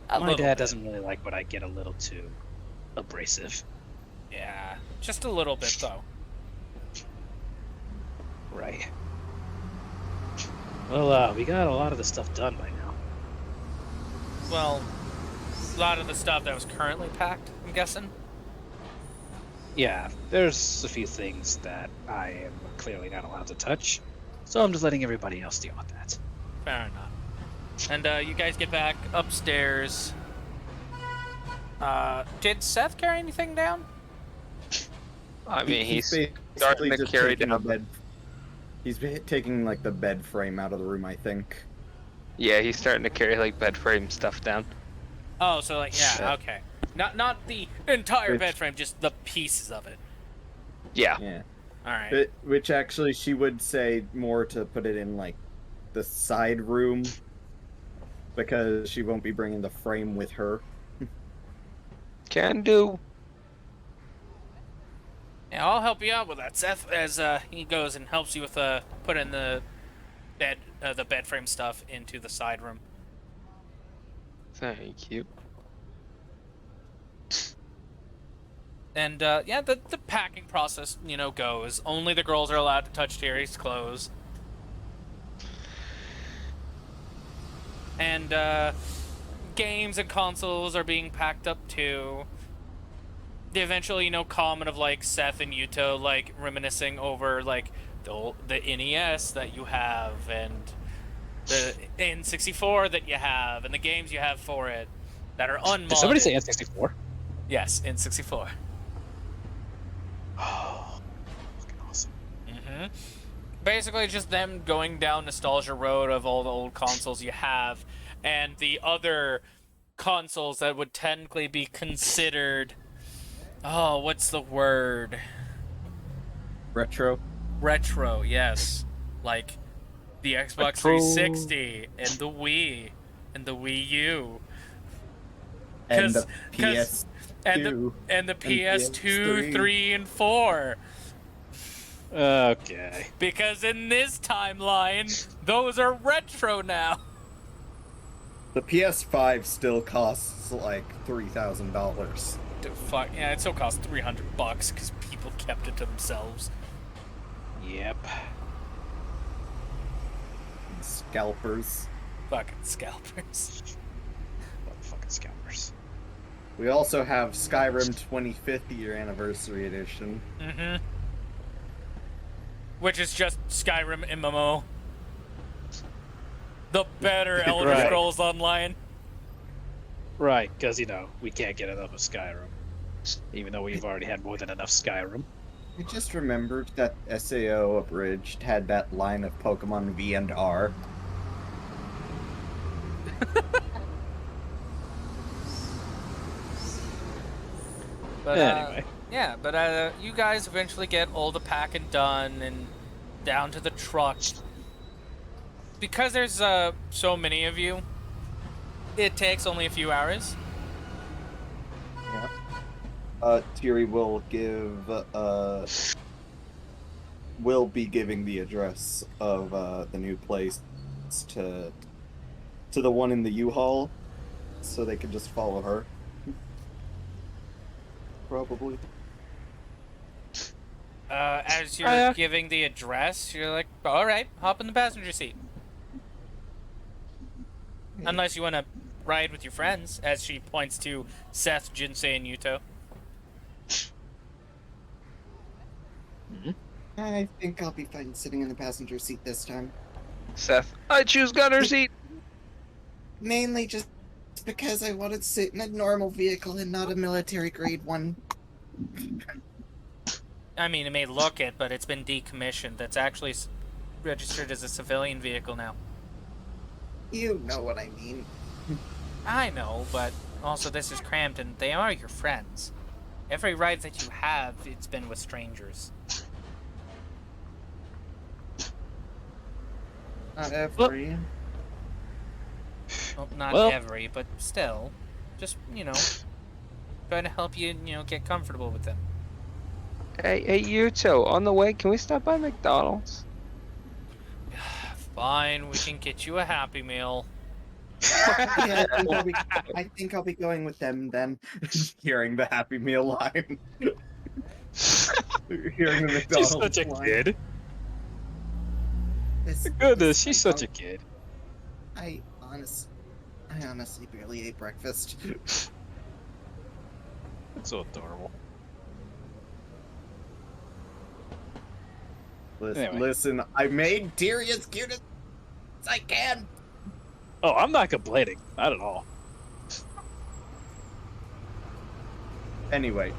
My dad doesn't really like when I get a little too abrasive.
Yeah, just a little bit, though.
Right. Well, we got a lot of the stuff done by now.
Well, a lot of the stuff that was currently packed, I'm guessing.
Yeah, there's a few things that I am clearly not allowed to touch, so I'm just letting everybody else deal with that.
Fair enough. And you guys get back upstairs. Did Seth carry anything down?
I mean, he's
basically
starting to
just
carry
taking
down.
the bed. He's taking like the bed frame out of the room, I think.
Yeah, he's starting to carry like bed frame stuff down.
Oh, so like, yeah, okay. Not the entire
Which-
bed frame, just the pieces of it.
Yeah.
Yeah.
All right.
Which actually she would say more to put it in like the side room because she won't be bringing the frame with her.
Can do.
Yeah, I'll help you out with that, Seth. As he goes and helps you with putting the bed frame stuff into the side room.
Thank you.
And yeah, the packing process, you know, goes. Only the girls are allowed to touch Tiri's clothes. And games and consoles are being packed up too. the eventual, comment of like Seth and Yuto like reminiscing over like the NES that you have and the N64 that you have and the games you have for it that are unmodded.
Did somebody say N64?
Yes, N64.
Oh, fucking awesome.
Mm-hmm. Basically, just them going down nostalgia road of all the old consoles you have, and the other consoles that would technically be considered. Oh, what's the word?
Retro.
Retro, yes. Like the Xbox 360 and the Wii and the Wii U.
And the
'cause-
PS2.
and the PS2,
PS3.
3, and 4.
Okay.
Because in this timeline, those are retro now.
The PS5 still costs like $3,000.
Fuck, yeah, it still costs $300 because people kept it to themselves.
Yep.
Scalpers.
Fucking scalpers.
Fucking scalpers.
We also have Skyrim 25th year anniversary edition.
Mm-hmm. Which is just Skyrim MMO. The better Elder
Right.
Scrolls Online.
Right, because, we can't get enough of Skyrim. Even though we've already had more than enough Skyrim.
I just remembered that SAO Abridged had that line of Pokemon V and R.
But,
Anyway.
yeah, but you guys eventually get all the packing done and down to the truck. Because there's so many of you, it takes only a few hours.
Yeah. Tiri will will be giving the address of the new place to the one in the U-Haul, so they can just follow her. Probably.
As you're giving the address, you're like, all right, hop in the passenger seat. Unless you want to ride with your friends, as she points to Seth, Jinsei, and Yuto.
I think I'll be fine sitting in the passenger seat this time.
Seth, I choose gunner seat.
Mainly just because I wanted to sit in a normal vehicle and not a military-grade one.
I mean, it may look it, but it's been decommissioned. That's actually registered as a civilian vehicle now.
You know what I mean.
I know, but also this is Crampton. They are your friends. Every ride that you have, it's been with strangers.
Not every.
Well, not
Well-
every, but still. Just, trying to help you, get comfortable with them.
Hey, Yuto, on the way, can we stop by McDonald's?
Fine, we can get you a Happy Meal.
Yeah, I think I'll be going with them then. Hearing the Happy Meal line. Hearing the McDonald's
She's such a
line.
kid.
This-
Goodness,
this-
she's such a kid.
I honestly barely ate breakfast.
That's so adorable. Anyway.
Listen, I made Tiri as cute as I can.
Oh, I'm not complaining. Not at all.
Anyway,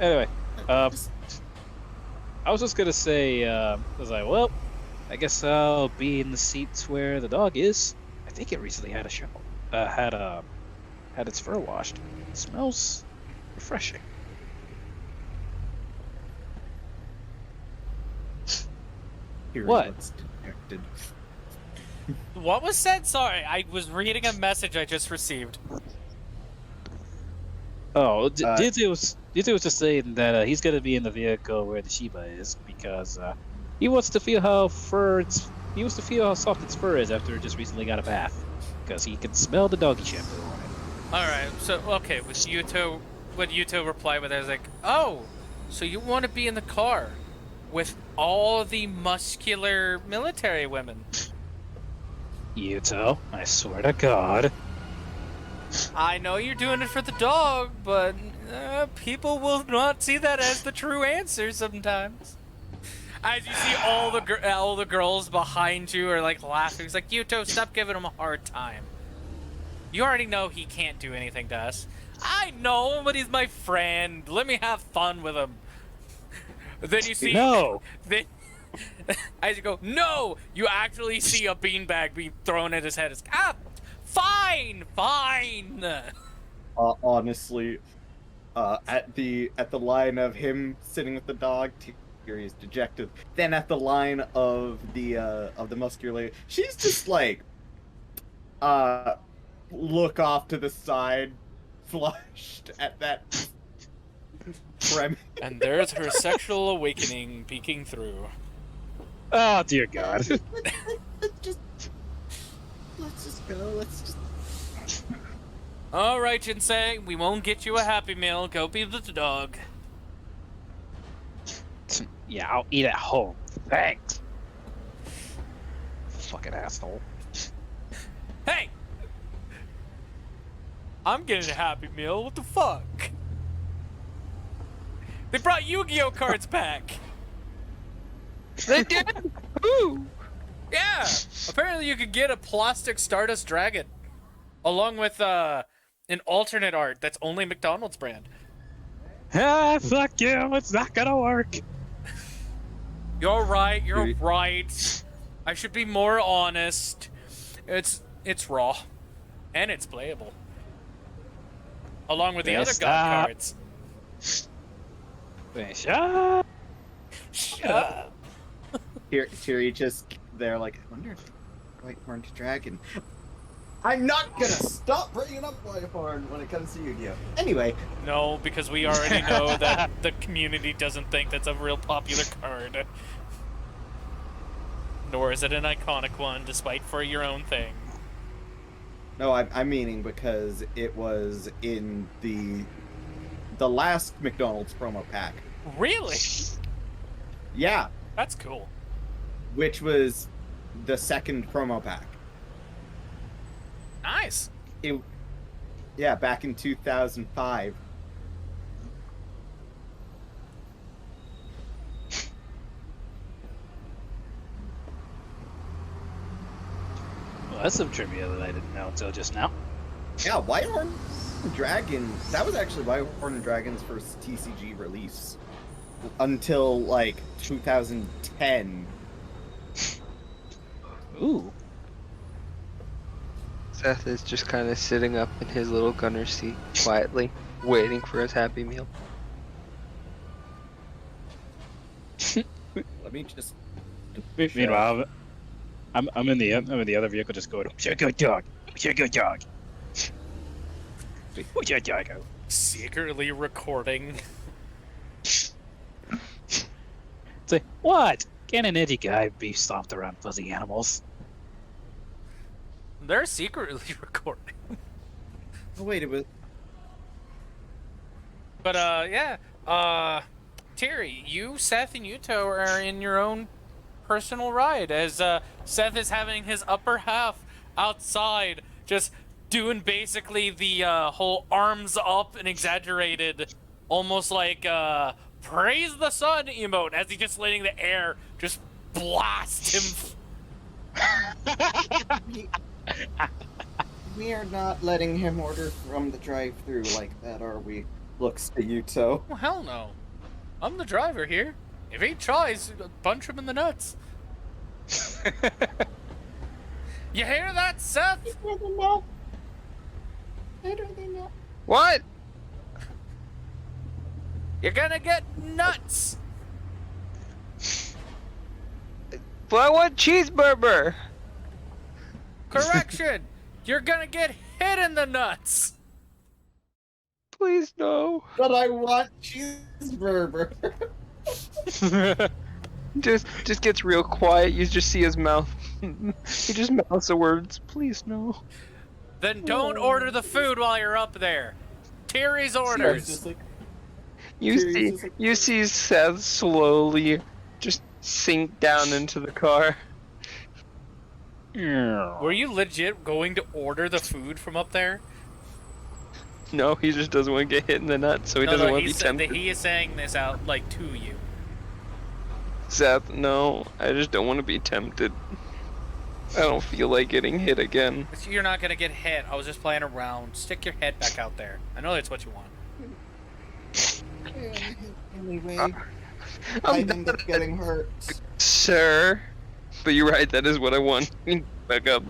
Anyway,
just-
I was just gonna say, I was like, well, I guess I'll be in the seats where the dog is. I think it recently had a shower. Had its fur washed. It smells refreshing.
Tiri
What?
looks dejected.
What was said? Sorry, I was reading a message I just received.
Oh,
Uh,
DJ was just saying that he's gonna be in the vehicle where the Shiba is because he wants to feel how soft its fur is after it just recently got a bath because he can smell the doggy shampoo on it.
Alright, so, okay, would Yuto reply with, I was like, oh, so you want to be in the car with all the muscular military women?
Yuto, I swear to God.
I know you're doing it for the dog, but people will not see that as the true answer sometimes. As you see all the girls behind you are like laughing. It's like, Yuto, stop giving him a hard time. You already know he can't do anything to us. I know, but he's my friend. Let me have fun with him. Then you see...
No!
Then, as you go, no! You actually see a beanbag being thrown at his head. It's, fine!
Honestly, at the line of him sitting with the dog, Tiri is dejected. Then at the line of the muscular lady, she's just like, look off to the side, flushed at that premise.
And there's her sexual awakening peeking through.
Oh, dear God.
Let's just go. Let's just.
All right, Jinsei, we won't get you a Happy Meal. Go be the dog.
Yeah, I'll eat at home. Thanks. Fucking asshole.
Hey! I'm getting a Happy Meal. What the fuck? They brought Yu-Gi-Oh cards back.
They did? Ooh!
Yeah! Apparently you could get a plastic Stardust Dragon. Along with an alternate art that's only McDonald's brand.
Ah, fuck you. It's not gonna work.
You're right. I should be more honest. It's raw. And it's playable. Along with the other god cards.
Shut
Shut up.
Tiri just there, like, I wonder if White Horned Dragon. I'm not gonna stop bringing up Whitehorn when it comes to Yu-Gi-Oh! Anyway.
No, because we already know that the community doesn't think that's a real popular card. Nor is it an iconic one, despite for your own thing.
No, I'm meaning because it was in the last McDonald's promo pack.
Really?
Yeah.
That's cool.
Which was the second promo pack.
Nice.
Yeah, back in 2005.
Well, that's some trivia that I didn't know until just now.
Yeah, Whitehorn Dragon. That was actually Whitehorn Dragon's first TCG release until like 2010.
Ooh.
Seth is just kind of sitting up in his little gunner seat, quietly, waiting for his Happy Meal.
Let me just.
Meanwhile, I'm in the other vehicle, just going, "Who's your good dog? Who's your good dog? Who's your dog?"
Secretly recording.
Say, what? Can an edgy guy be stomped around fuzzy animals?
They're secretly recording.
Oh wait, it was.
But yeah. Tiri, you, Seth, and Yuto are in your own personal ride as Seth is having his upper half outside, just doing basically the whole arms up and exaggerated, almost like praise the sun emote as he's just letting the air just blast him.
We are not letting him order from the drive-thru like that, are we? Looks to Yuto.
Well, hell no. I'm the driver here. If he tries, punch him in the nuts. You hear that, Seth?
What?
You're gonna get nuts.
But I want cheeseburger.
Correction. You're gonna get hit in the nuts.
Please no.
But I want cheeseburger.
just gets real quiet. You just see his mouth. He just mouths the words. Please no.
Then don't order the food while you're up there. Tiri's orders.
You see Seth slowly just sink down into the car.
Were you legit going to order the food from up there?
No, he just doesn't want to get hit in the nuts, so he doesn't want to be tempted.
he is saying this out like to you.
Seth, no, I just don't want to be tempted. I don't feel like getting hit again.
You're not gonna get hit. I was just playing around. Stick your head back out there. I know that's what you want.
Anyway,
I'm
I'd end up getting hurt.
Sir, but you're right, that is what I want. Back up.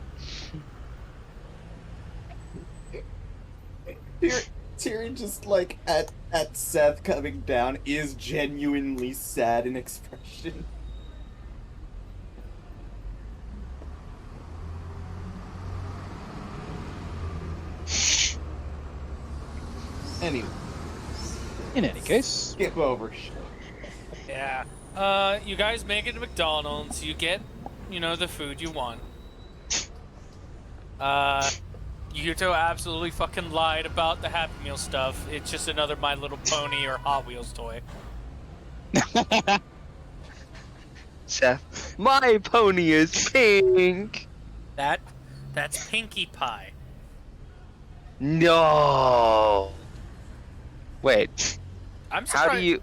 Tiri just like at Seth coming down is genuinely sad in expression. Anyway,
In any case,
skip over.
Yeah. You guys make it to McDonald's. You get, the food you want. Yuto absolutely fucking lied about the Happy Meal stuff. It's just another My Little Pony or Hot Wheels toy.
Seth, my pony is pink.
That's Pinkie Pie.
No. Wait,
I'm surprised.
how do you...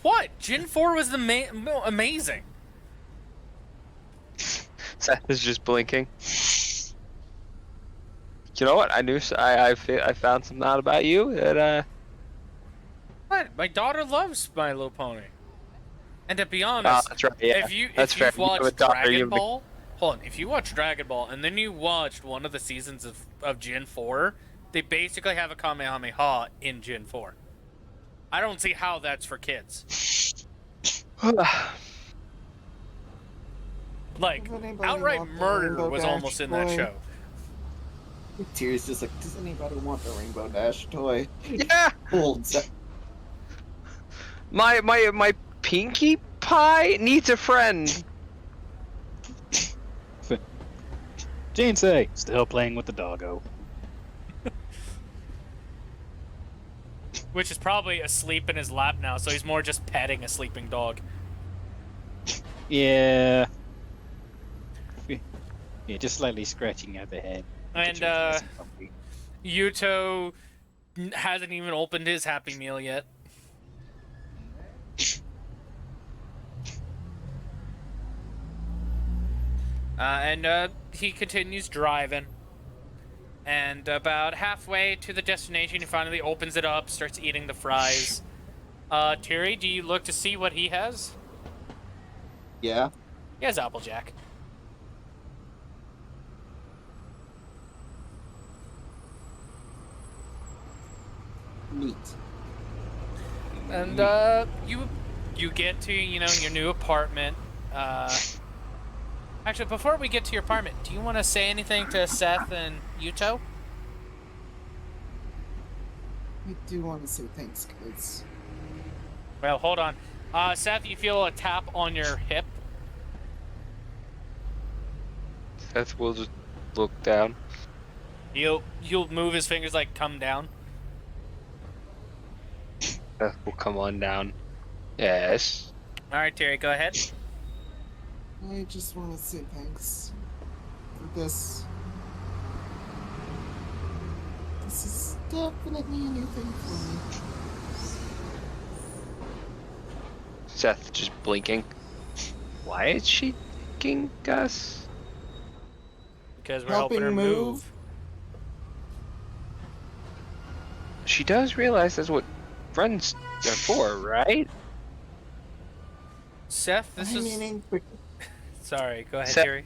What? Gen 4 was amazing.
Seth is just blinking. You know what? I found something out about you that
What? My daughter loves My Little Pony. And to be honest,
that's right. Yeah,
if you've
fair. You have a
watched
daughter,
Dragon
you have a-
Ball, hold on. If you watch Dragon Ball and then you watched one of the seasons of Gen 4, they basically have a Kamehameha in Gen 4. I don't see how that's for kids. Like,
Does anybody
outright
want the
murder
Rainbow
was
Dash
almost in that
toy?
show.
Tiri's just like, does anybody want the Rainbow Dash toy?
Yeah,
Holds up.
my Pinkie Pie needs a friend.
Jinsei still playing with the doggo.
Which is probably asleep in his lap now, so he's more just petting a sleeping dog.
Yeah. Yeah, just slightly scratching at the head.
And,
Nice and comfy.
Yuto hasn't even opened his Happy Meal yet. And he continues driving. And about halfway to the destination, he finally opens it up, starts eating the fries. Tiri, do you look to see what he has?
Yeah.
He has Applejack.
Neat.
And you get to your new apartment. Actually, before we get to your apartment, do you want to say anything to Seth and Yuto?
I do want to say thanks, guys.
Well, hold on. Seth, you feel a tap on your hip.
Seth will just look down.
You'll move his fingers like come down.
Seth will come on down. Yes.
All right, Terry, go ahead.
I just want to say thanks for this. This is definitely a new thing for me.
Seth just blinking. Why is she thinking us?
Because we're helping her
Helping
move.
move.
She does realize that's what friends are for, right?
Seth, this is.
Meaning,
Sorry, go ahead,
Seth,
Terry.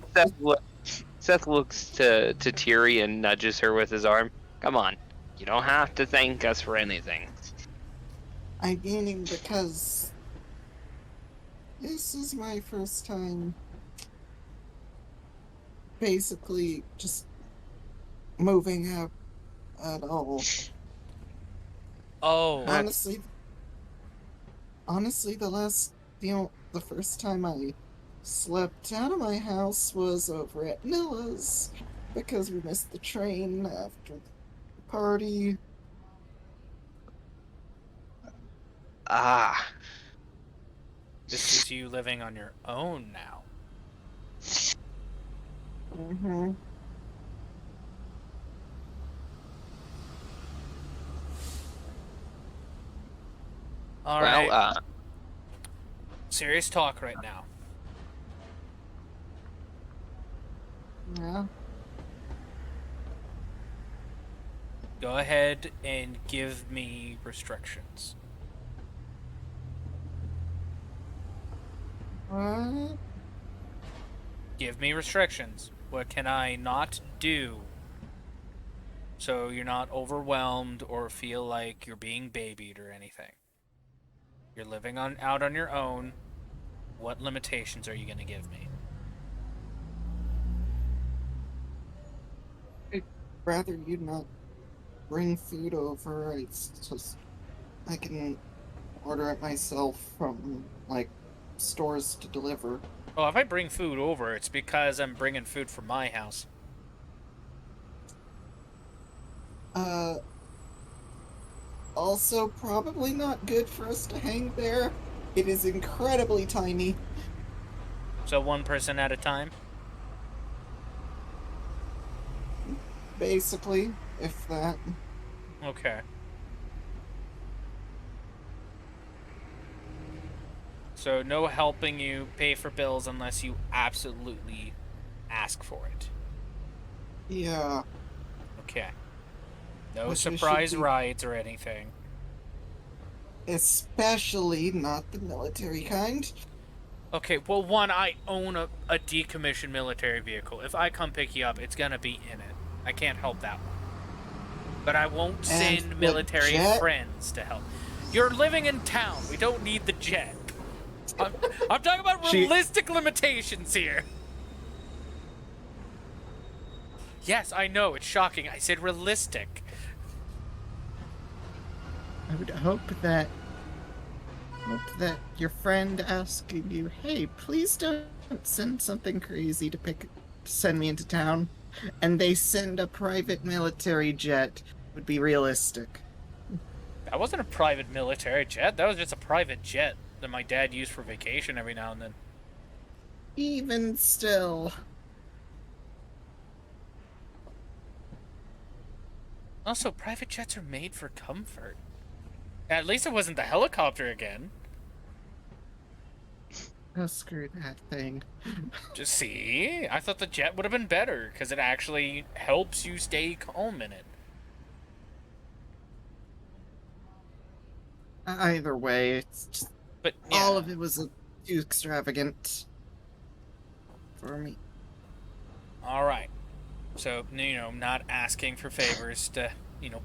Seth looks to Tiri and nudges her with his arm. Come on, you don't have to thank us for anything.
I'm meaning because this is my first time basically just moving out at all.
Oh,
Honestly, the first time I slept out of my house was over at Nilla's because we missed the train after the party.
Ah,
this is you living on your own now.
Mm-hmm.
All
Well,
right. Serious talk right now.
Yeah.
Go ahead and give me restrictions.
What?
Give me restrictions. What can I not do so you're not overwhelmed or feel like you're being babied or anything? You're living out on your own. What limitations are you going to give me?
I'd rather you not bring food over. It's just I can order it myself from like stores to deliver.
Well, if I bring food over, it's because I'm bringing food from my house.
Uh, also probably not good for us to hang there. It is incredibly tiny.
So one person at a time?
Basically, if that.
Okay. So no helping you pay for bills unless you absolutely ask for it.
Yeah.
Okay. No
Which I should
surprise
be-
rides or anything.
Especially not the military kind.
Okay, well, one, I own a decommissioned military vehicle. If I come pick you up, it's gonna be in it. I can't help that one. But I won't send
And
military
jet?
friends to help. You're living in town. We don't need the jet. I'm talking about realistic limitations here. Yes, I know, it's shocking. I said realistic.
I would hope that your friend asking you, "Hey, please don't send something crazy to send me into town," and they send a private military jet would be realistic.
That wasn't a private military jet. That was just a private jet that my dad used for vacation every now and then.
Even still,
Also, private jets are made for comfort. At least it wasn't the helicopter again.
oh, screw that thing.
Just see, I thought the jet would have been better because it actually helps you stay calm in it.
Either way, it's just
But yeah,
all of it was too extravagant for me.
all right. So not asking for favors to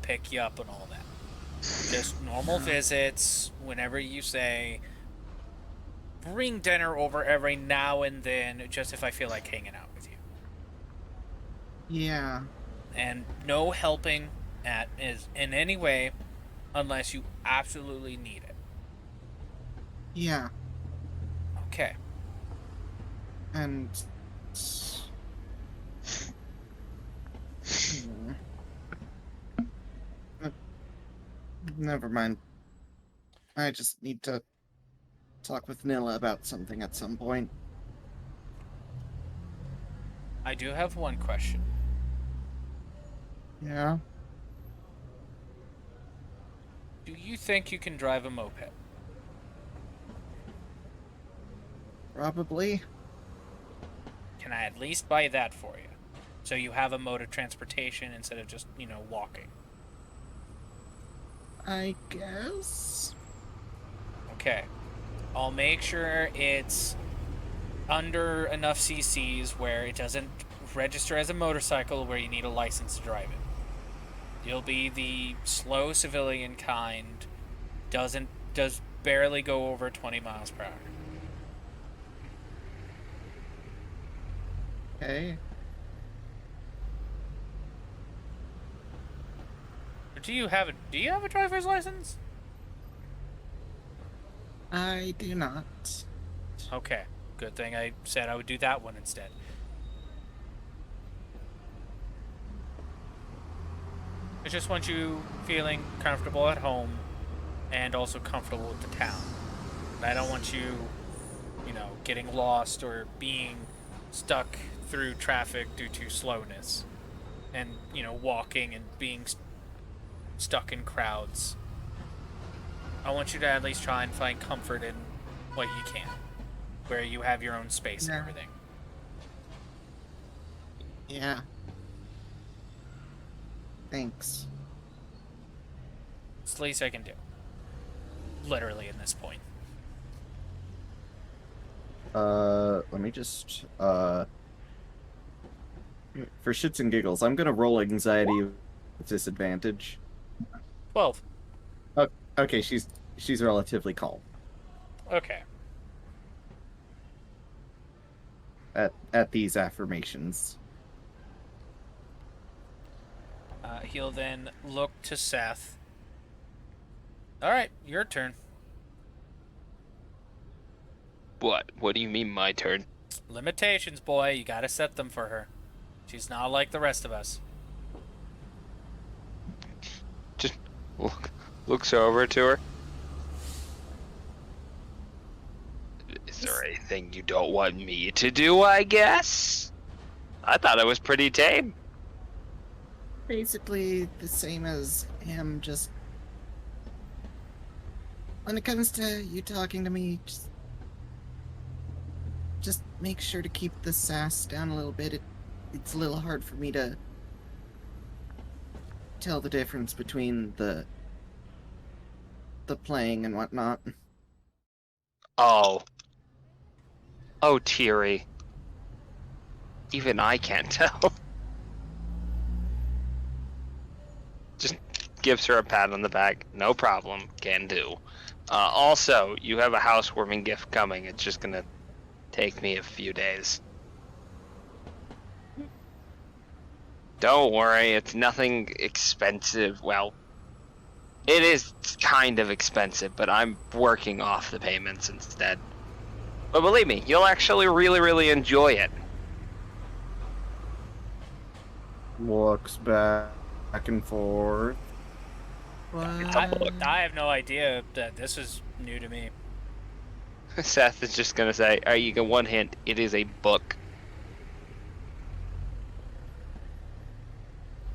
pick you up and all that. Just normal visits whenever you say. Bring dinner over every now and then, just if I feel like hanging out with you.
Yeah.
And no helping in any way unless you absolutely need it.
Yeah.
Okay.
And never mind. I just need to talk with Nilla about something at some point.
I do have one question.
Yeah.
Do you think you can drive a moped?
Probably.
Can I at least buy that for you? So you have a mode of transportation instead of just, walking.
I guess.
Okay. I'll make sure it's under enough CCs where it doesn't register as a motorcycle where you need a license to drive it. You'll be the slow civilian kind, does barely go over 20 miles per hour.
Okay.
Do you have a driver's license?
I do not.
Okay. Good thing I said I would do that one instead. I just want you feeling comfortable at home and also comfortable with the town. I don't want you, getting lost or being stuck through traffic due to slowness and, walking and being stuck in crowds. I want you to at least try and find comfort in what you can, where you have your own space and
Yeah.
everything.
Yeah. Thanks.
It's the least I can do. Literally, at this point.
Let me just, for shits and giggles, I'm gonna roll anxiety with disadvantage.
12.
Okay, she's relatively calm
Okay.
at these affirmations.
He'll then look to Seth. Alright, your turn.
What? What do you mean, my turn?
Limitations, boy. You gotta set them for her. She's not like the rest of us.
Just looks over to her. Is there anything you don't want me to do, I guess? I thought it was pretty tame.
Basically the same as him, just when it comes to you talking to me, just make sure to keep the sass down a little bit. It's a little hard for me to tell the difference between the playing and whatnot.
Oh, Tiri. Even I can't tell. Just gives her a pat on the back. No problem. Can do. Also, you have a housewarming gift coming. It's just gonna take me a few days. Don't worry, it's nothing expensive. Well, it is kind of expensive, but I'm working off the payments instead. But believe me, you'll actually really, really enjoy it.
Looks back and forth.
I have no idea that this is new to me.
Seth is just gonna say, "Alright, you get one hint. It is a book,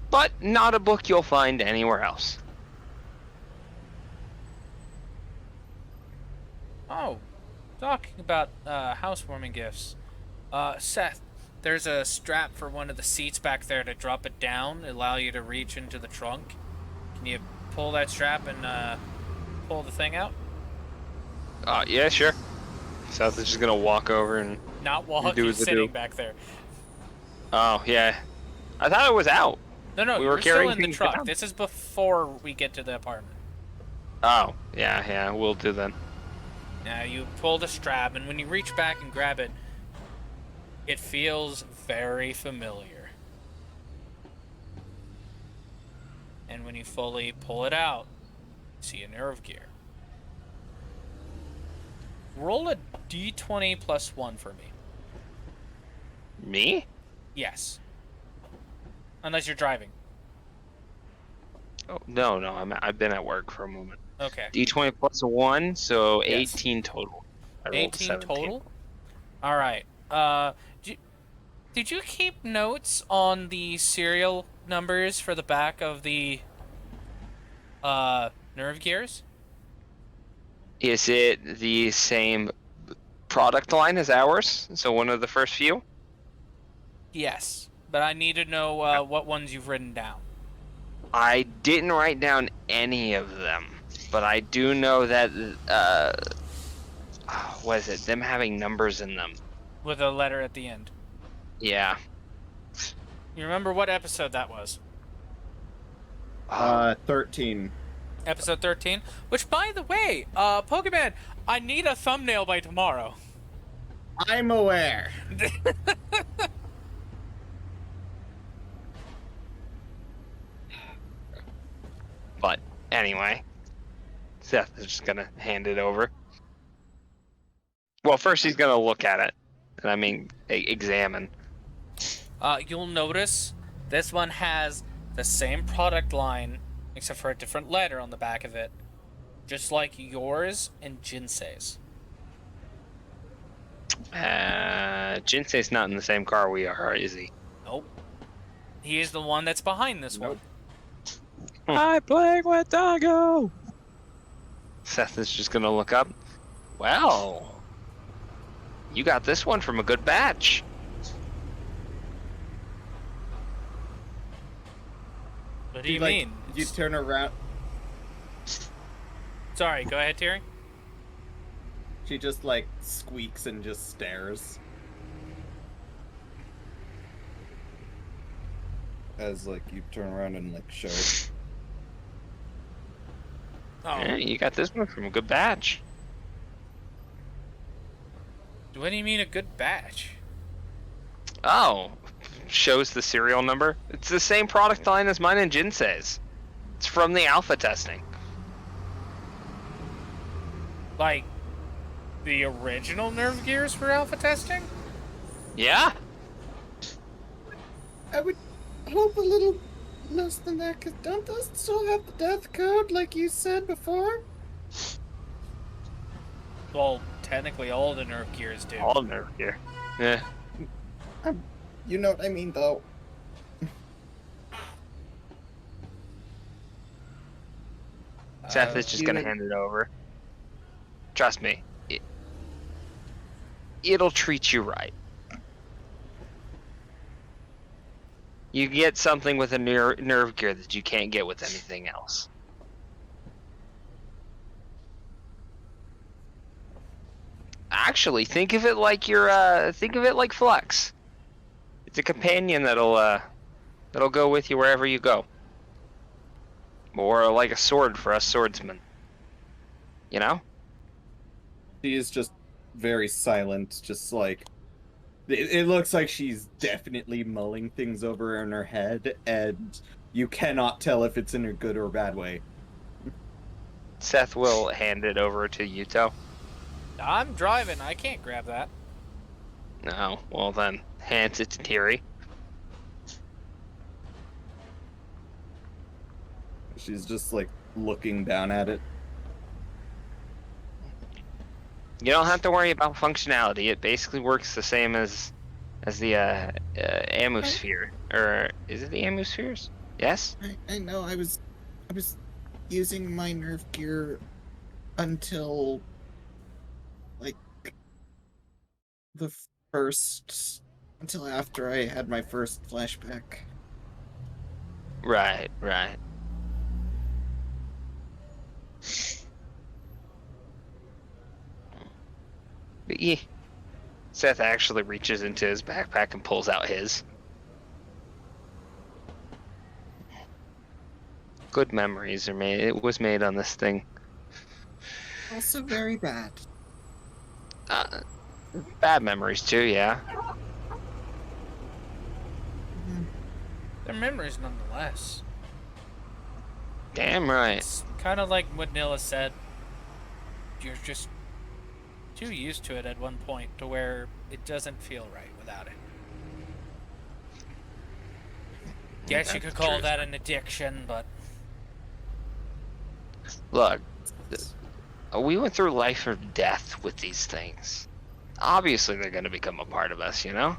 but not a book you'll find anywhere else."
Oh, talking about housewarming gifts. Seth, there's a strap for one of the seats back there to drop it down, allow you to reach into the trunk. Can you pull that strap and pull the thing out?
Yeah, sure. Seth is just gonna walk over and.
Not while
Do
he's
the
sitting
do.
back there.
Oh yeah, I thought it was out.
No,
We were
you're still
carrying
in the
things
truck.
down.
This is before we get to the apartment.
Oh yeah, we'll do then.
Now you pull the strap, and when you reach back and grab it, it feels very familiar. And when you fully pull it out, you see a nerve gear. Roll a d20 plus 1 for me.
Me?
Yes. Unless you're driving.
Oh no, I've been at work for a moment.
Okay.
D20 plus 1, so
Yes.
18 total. I rolled a
18
17.
total? Alright. Did you keep notes on the serial numbers for the back of the nerve gears?
Is it the same product line as ours? So one of the first few?
Yes. But I need to know what ones you've written down.
I didn't write down any of them, but I do know that what is it? Them having numbers in them.
With a letter at the end.
Yeah.
You remember what episode that was?
13.
Episode 13? Which, by the way, Pokemon, I need a thumbnail by tomorrow.
I'm aware.
But anyway, Seth is just gonna hand it over. Well, first he's gonna look at it, and I mean examine.
You'll notice this one has the same product line, except for a different letter on the back of it. Just like yours and Jinsei's.
Jinsei's not in the same car we are, is he?
Nope. He is the one that's behind this one.
I'm playing with Doggo.
Seth is just gonna look up. Well, you got this one from a good batch.
What do you
Like,
mean?
You turn around.
Sorry, go ahead, Tiri.
She just like squeaks and just stares. As like you turn around and like show it.
Oh,
Yeah, you got this one from a good batch.
what do you mean a good batch?
Oh, shows the serial number. It's the same product line as mine and Jinsei's. It's from the alpha testing.
Like, the original nerve gears for alpha testing?
Yeah?
I would hope a little less than that, because don't those still have the death code like you said before?
Well, technically all the nerve gears do.
All nerve gear. Yeah.
You know what I mean, though.
Seth is just gonna
even-
hand it over. Trust me. It'll treat you right. You get something with a nerve gear that you can't get with anything else. Actually, think of it like think of it like Flex. It's a companion that'll go with you wherever you go. Or like a sword for us swordsmen. You know?
She is just very silent, just like it looks like she's definitely mulling things over in her head, and you cannot tell if it's in a good or bad way.
Seth will hand it over to Yuto.
I'm driving, I can't grab that.
No, well then, hands it to Tiri.
She's just like looking down at it.
You don't have to worry about functionality. It basically works the same as the Amusphere. Or is it the Amuspheres? Yes?
I know, I was using my nerve gear until, like, until after I had my first flashback.
Right, right. But yeah. Seth actually reaches into his backpack and pulls out his. Good memories are made. It was made on this thing.
Also very bad.
Bad memories too, yeah.
They're memories nonetheless.
Damn right.
It's kind of like what Nilla said. You're just too used to it at one point to where it doesn't feel right without it. Guess you
That's
could call
true.
that an addiction, but
Look, we went through life or death with these things. Obviously, they're going to become a part of us, you know?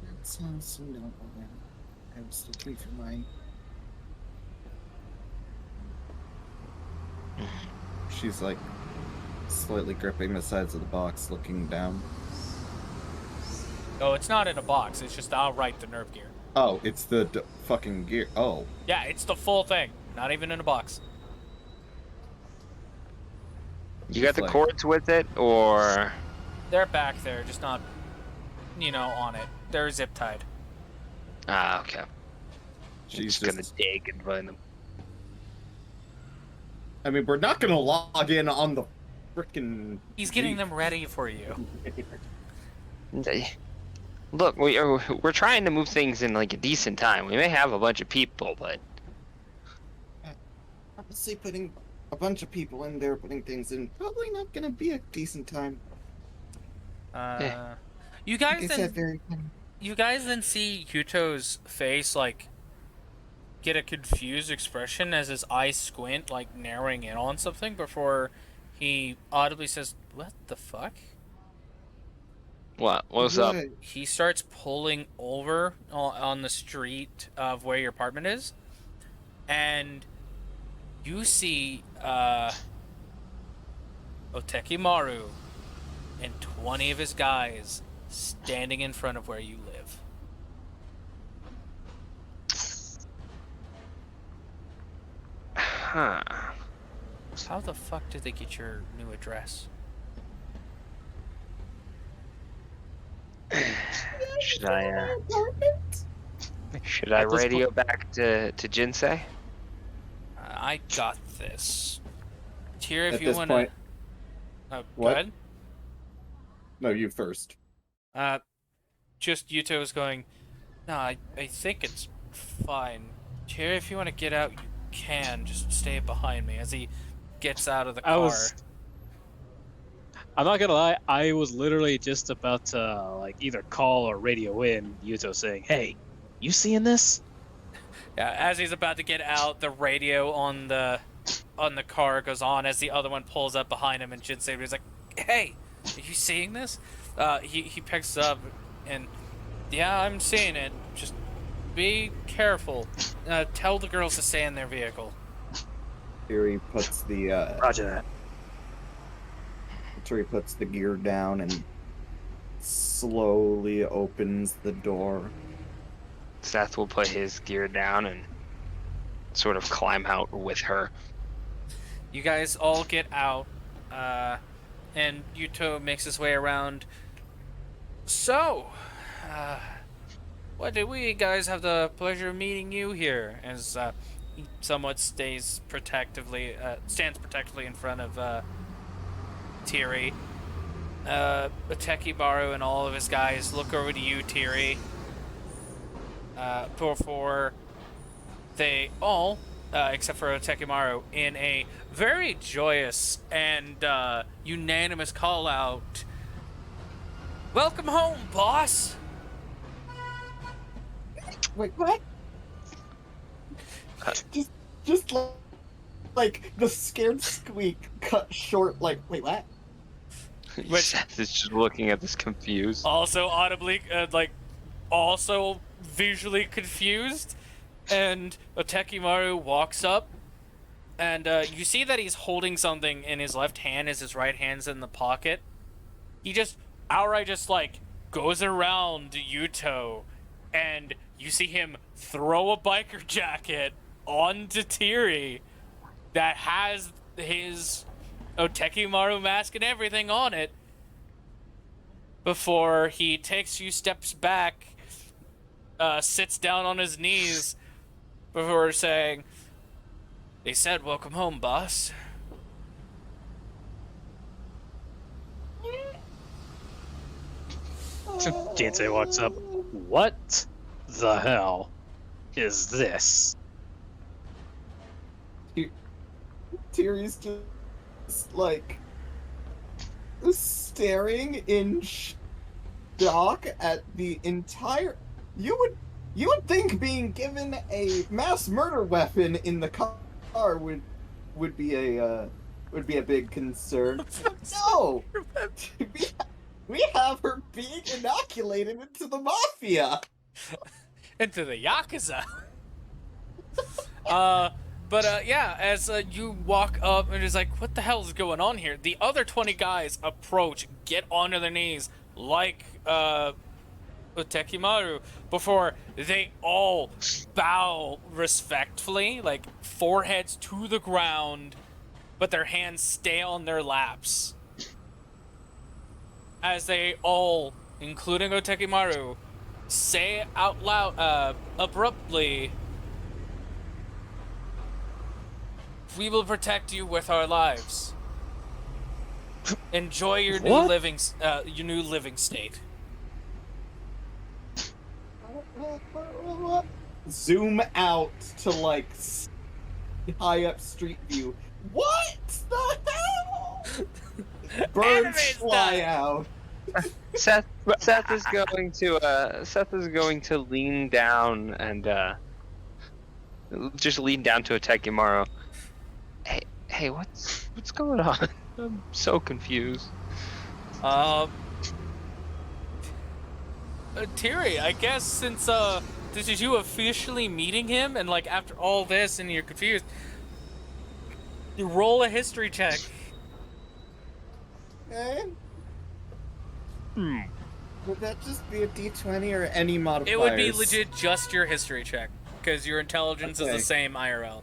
That sounds so noble. I was looking for my.
She's like slightly gripping the sides of the box, looking down.
oh, it's not in a box. It's just outright the nerve gear.
Oh, it's the fucking gear. Oh,
Yeah, it's the full thing. Not even in a box.
You got the
Like-
cords with it, or...
They're back there, just not, on it. They're zip tied.
Ah, okay.
she's
just gonna
just.
dig and find them.
I mean, we're not gonna log in on the frickin'.
He's getting them ready for you.
Look, we're trying to move things in like a decent time. We may have a bunch of people, but
Honestly, putting a bunch of people in there, putting things in, probably not gonna be a decent time.
You
Like
guys
I
then
said, very.
you guys then see Yuto's face like get a confused expression as his eyes squint, like narrowing in on something before he audibly says, "What the fuck?"
what? What's up?
What?
He starts pulling over on the street of where your apartment is, and you see Otekimaru and 20 of his guys standing in front of where you live.
Huh.
How the fuck did they get your new address?
Should I
Apartment?
should I
At this
radio back to Jinsei?
I got this. Tira, if
At
you
this
want
point-
to... Go
What?
ahead.
No, you first.
Just Yuto's going, no, I think it's fine. Tira, if you want to get out, you can. Just stay behind me as he gets out of the car.
I'm not gonna lie, I was literally just about to like either call or radio in Yuto saying, "Hey, you seeing this?"
Yeah, as he's about to get out, the radio on the car goes on as the other one pulls up behind him, and Jinsei is like, "Hey, are you seeing this?" He picks up, and yeah, I'm seeing it. Just be careful. Tell the girls to stay in their vehicle.
Tiri puts the
Roger that.
Tiri puts the gear down and slowly opens the door.
Seth will put his gear down and sort of climb out with her.
You guys all get out, and Yuto makes his way around. So, what do we guys have the pleasure of meeting you here? As he somewhat stands protectively in front of Tiri. Otekimaru and all of his guys look over to you, Tiri. Before they all, except for Otekimaru, in a very joyous and unanimous call out, "Welcome home, boss!"
Wait, what? Just like the scared squeak cut short. Like, wait, what?
Which-
Seth is just looking at this confused.
Also audibly, also visually confused. And Otekimaru walks up, and you see that he's holding something in his left hand as his right hand's in the pocket. He just outright goes around Yuto, and you see him throw a biker jacket onto Tiri that has his Otekimaru mask and everything on it, before he takes a few steps back, sits down on his knees before saying, "They said welcome home, boss."
Jinsei walks up. What the hell is this?
Tiri's just like staring in shock at the entire. You would think being given a mass murder weapon in the car would be a big concern. No, we have her being inoculated into the mafia.
Into the Yakuza. Yeah, as you walk up and it's like, what the hell is going on here? The other 20 guys approach, get onto their knees, like Otekimaru, before they all bow respectfully, like foreheads to the ground, but their hands stay on their laps. As they all, including Otekimaru, say out loud, abruptly, "We will protect you with our lives. Enjoy your new living state."
Zoom out to high up street view. What the hell? Birds
Anime
fly
style.
out.
Seth is going to lean down and just lean down to Otekimaru. Hey, what's going on? I'm so confused.
Tiri, I guess since this is you officially meeting him, and after all this and you're confused, you roll a history check.
Okay.
Hmm.
Would that just be
Be a D20 or any modifiers?
It would be legit just your history check, because your intelligence is
Okay.
the same IRL.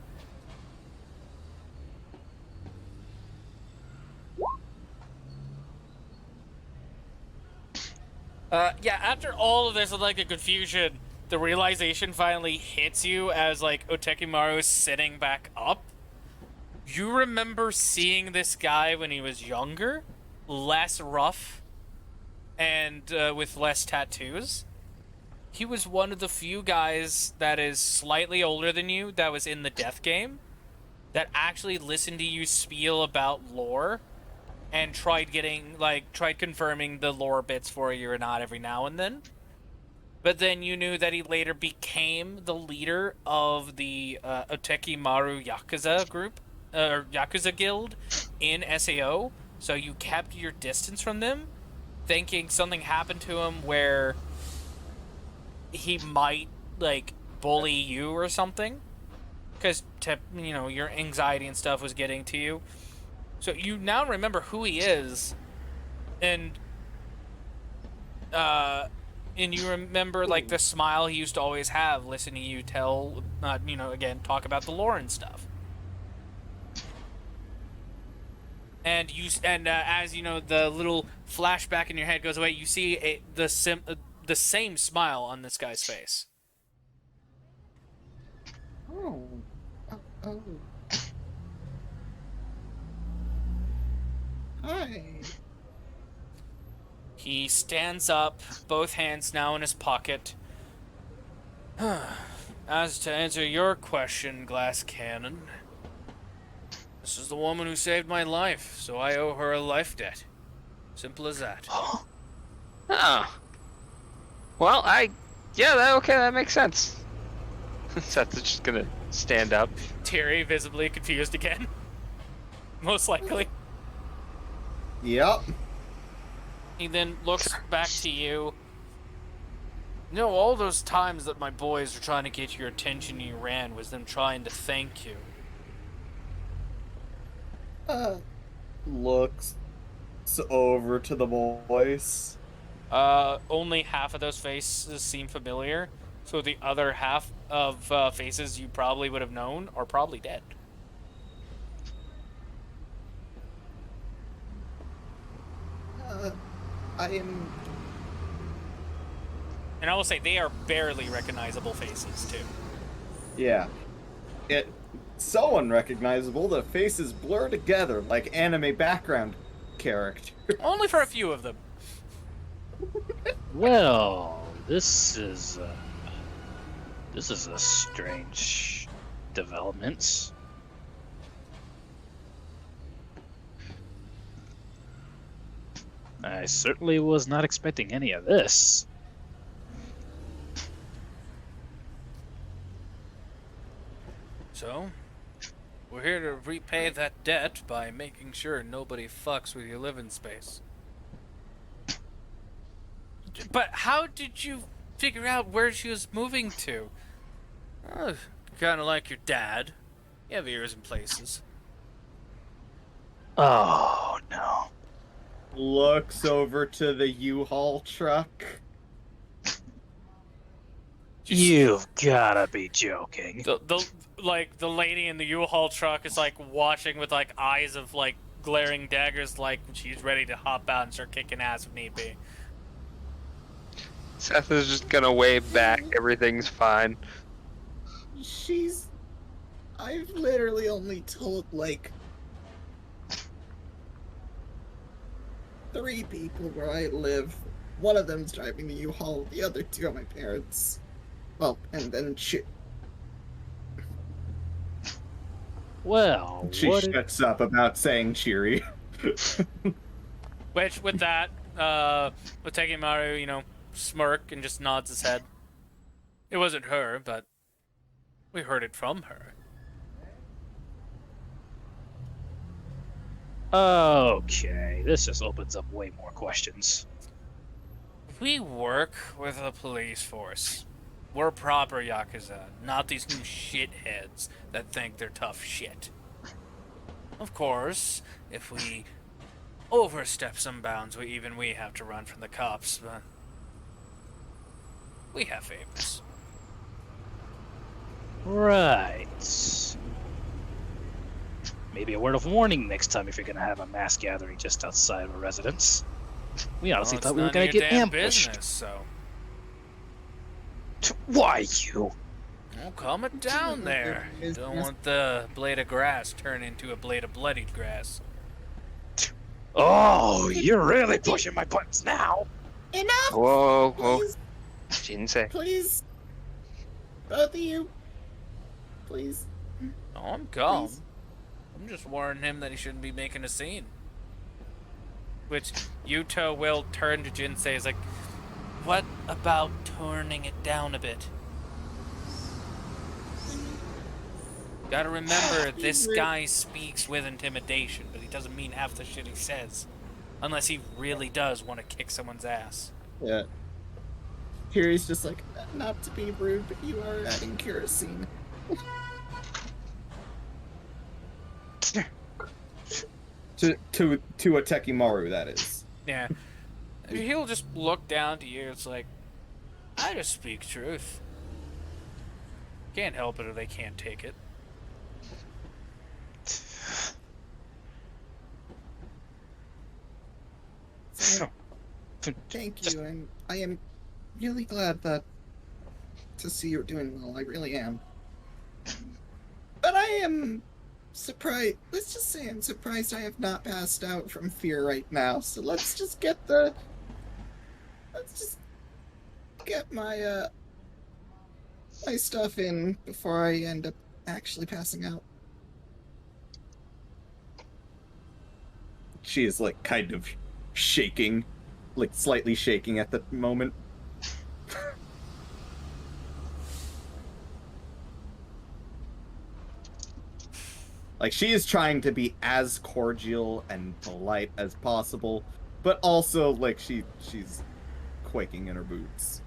Yeah, after all of this, like, the confusion, the realization finally hits you as, like, Otekimaru is sitting back up. You remember seeing this guy when he was younger, less rough, and with less tattoos. He was one of the few guys that is slightly older than you that was in the death game that actually listened to you spiel about lore and tried confirming the lore bits for you or not every now and then. But then you knew that he later became the leader of the Otekimaru Yakuza group, or Yakuza guild in SAO, so you kept your distance from them, thinking something happened to him where he might, like, bully you or something. Because, your anxiety and stuff was getting to you. So you now remember who he is, and you remember, like, the smile he used to always have listening to you tell, again, talk about the lore and stuff. And as the little flashback in your head goes away, you see the same smile on this guy's face.
Oh. Oh. Hi.
He stands up, both hands now in his pocket. As to answer your question, Glass Cannon, this is the woman who saved my life, so I owe her a life debt. Simple as that.
Oh. Well, okay, that makes sense. Seth's just gonna stand up.
Tiri, visibly confused again. Most likely.
Yep.
He then looks back to you. All those times that my boys were trying to get your attention and you ran was them trying to thank you.
Looks over to the boys.
Only half of those faces seem familiar, so the other half of faces you probably would have known are probably dead.
I am.
And I will say, they are barely recognizable faces, too.
Yeah. It's so unrecognizable the faces blur together like anime background characters.
Only for a few of them.
Well, this is a strange development. I certainly was not expecting any of this.
So, we're here to repay that debt by making sure nobody fucks with your living space. But how did you figure out where she was moving to? Kind of like your dad. You have ears in places.
Oh no.
Looks over to the U-Haul truck.
You've gotta be joking.
The lady in the U-Haul truck is like watching with like eyes of like glaring daggers, like she's ready to hop out and start kicking ass if need be.
Seth is just gonna wave back. Everything's fine.
I've literally only told, like, 3 people where I live. One of them's driving the U-Haul, the other 2 are my parents. Well, and then
Well,
She shuts up about saying cheery.
Which, with that, Otekimaru, smirk and just nods his head. It wasn't her, but we heard it from her.
Okay, this just opens up way more questions.
We work with a police force. We're proper Yakuza, not these new shitheads that think they're tough shit. Of course, if we overstep some bounds even we have to run from the cops, but we have favors.
Right. Maybe a word of warning next time if you're gonna have a mass gathering just outside of a residence. We honestly
Well,
thought
it's
we were
none of
gonna
your
get
damn
ambushed.
business, so
Why you?
well, calm it down there. You don't want the blade of grass turn into a blade of bloodied grass.
Oh, you're really pushing my buttons now.
Enough!
Whoa, whoa.
Please,
Jinsei.
please. Both of you. Please.
Oh, I'm calm.
Please.
I'm just warning him that he shouldn't be making a scene. Which Yuto will turn to Jinsei is like, what about turning it down a bit? Gotta remember, this guy speaks with intimidation, but he doesn't mean half the shit he says. Unless he really does want to kick someone's ass.
Yeah. Tiri's just like, not to be rude, but you are adding kerosene.
To a Tekimaru, that is.
Yeah. He'll just look down to you, it's like, I just speak truth. Can't help it if they can't take it.
So, thank you, and I am really glad to see you're doing well. I really am. But I am surprised. Let's just say I'm surprised I have not passed out from fear right now. So let's just get my my stuff in before I end up actually passing out.
She is like kind of shaking, like slightly shaking at the moment. Like she is trying to be as cordial and polite as possible, but also like she's quaking in her boots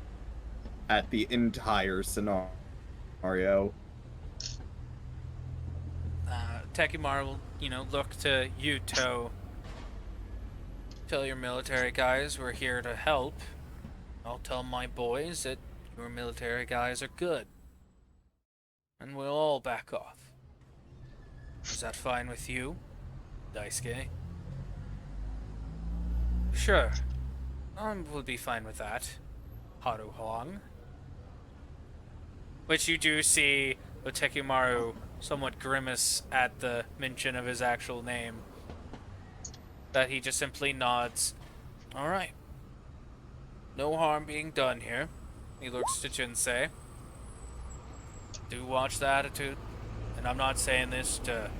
at the entire scenario.
Tekimaru will, look to Yuto. Tell your military guys we're here to help. I'll tell my boys that your military guys are good. And we'll all back off. Is that fine with you, Daisuke? Sure. We'll be fine with that. Haruhong. Which you do see Tekimaru somewhat grimace at the mention of his actual name. That he just simply nods. Alright. No harm being done here. He looks to Jinsei. Do watch the attitude. And I'm not saying this to,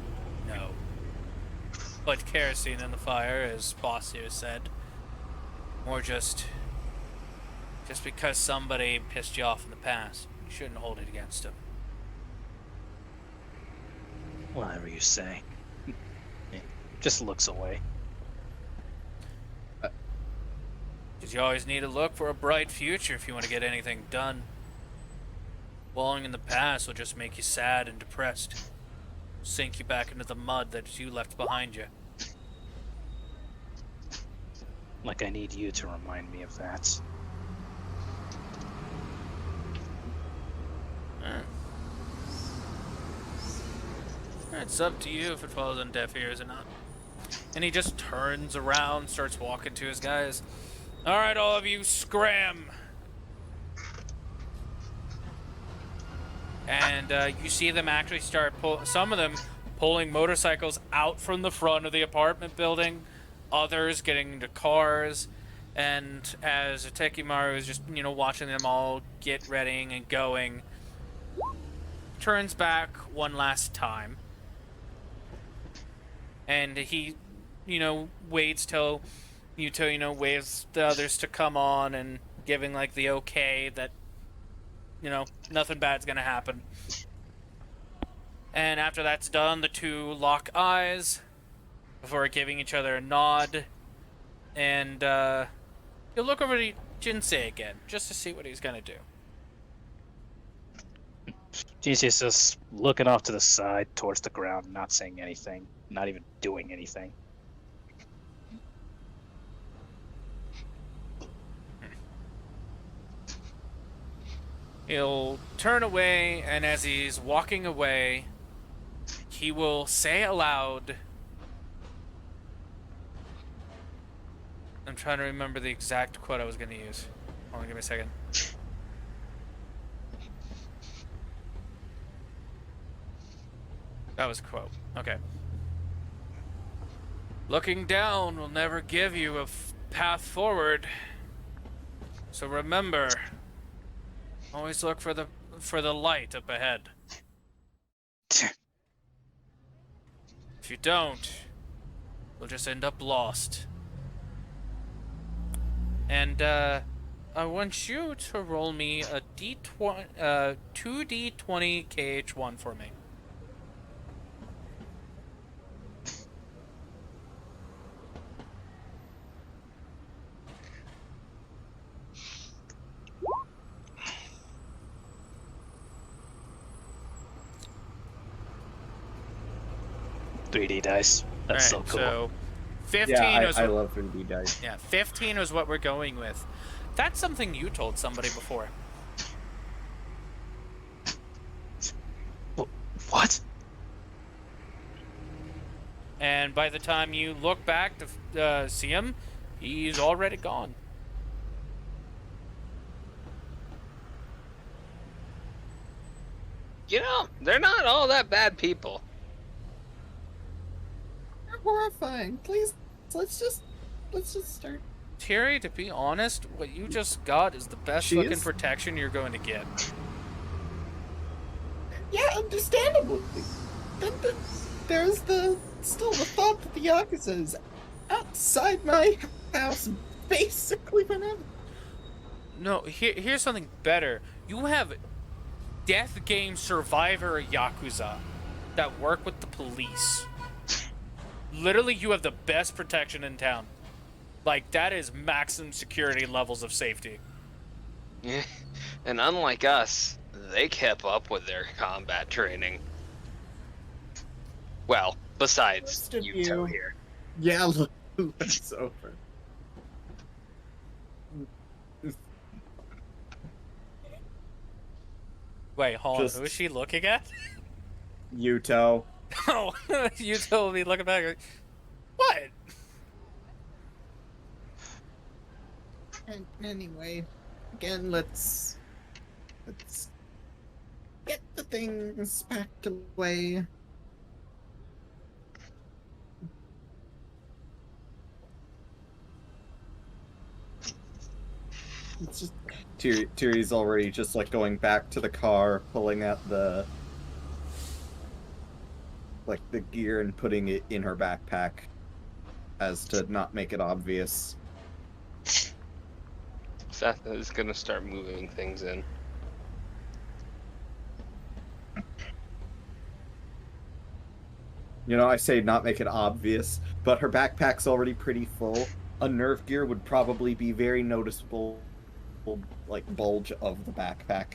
put kerosene in the fire, as Boss here said. Or just because somebody pissed you off in the past, you shouldn't hold it against them.
Whatever you say. Just looks away.
Because you always need to look for a bright future if you want to get anything done. Wallowing in the past will just make you sad and depressed. Sink you back into the mud that you left behind you.
Like I need you to remind me of that.
It's up to you if it falls on deaf ears or not. And he just turns around, starts walking to his guys. Alright, all of you, scram! And you see them actually start some of them pulling motorcycles out from the front of the apartment building, others getting into cars, and as Tekimaru is just, watching them all get ready and going, turns back one last time. And he, waits till Yuto, waves the others to come on and giving, like, the okay that, nothing bad's gonna happen. And after that's done, the two lock eyes before giving each other a nod. And, you'll look over to Jinsei again, just to see what he's gonna do.
Jinsei's just looking off to the side, towards the ground, not saying anything, not even doing anything.
He'll turn away, and as he's walking away, he will say aloud, I'm trying to remember the exact quote I was going to use. Hold on, give me a second. That was a quote. Okay. Looking down will never give you a path forward. So remember, always look for the light up ahead. If you don't, you'll just end up lost. And I want you to roll me a D20, 2D20 KH1 for me.
$3D dice. That's so
Alright,
cool.
so 15
Yeah,
was
I
what,
love 3D dice.
yeah, 15 was what we're going with. That's something you told somebody before.
What?
And by the time you look back to see him, he's already gone.
You know, they're not all that bad people.
You're horrifying. Please, let's just start.
Tiri, to be honest, what you just got is the best
She
looking
is?
protection you're going to get.
Yeah, understandably. Then there's still the thought that the Yakuza is outside my house basically whenever.
No, here's something better. You have death game survivor Yakuza that work with the police. Literally, you have the best protection in town. Like, that is maximum security levels of safety.
Yeah. And unlike us, they kept up with their combat training. Well, besides
Most of
Yuto
you.
here.
Yeah, look, it's over.
Wait, hold on.
Just-
Who is she looking at?
Yuto.
Oh, you told me looking back. Like, what?
And anyway, again, let's get the things packed away. It's just
Tiri's already just like going back to the car, pulling out the gear and putting it in her backpack as to not make it obvious.
Seth is gonna start moving things in.
You know, I say not make it obvious, but her backpack's already pretty full. A nerve gear would probably be very noticeable, like, bulge of the backpack.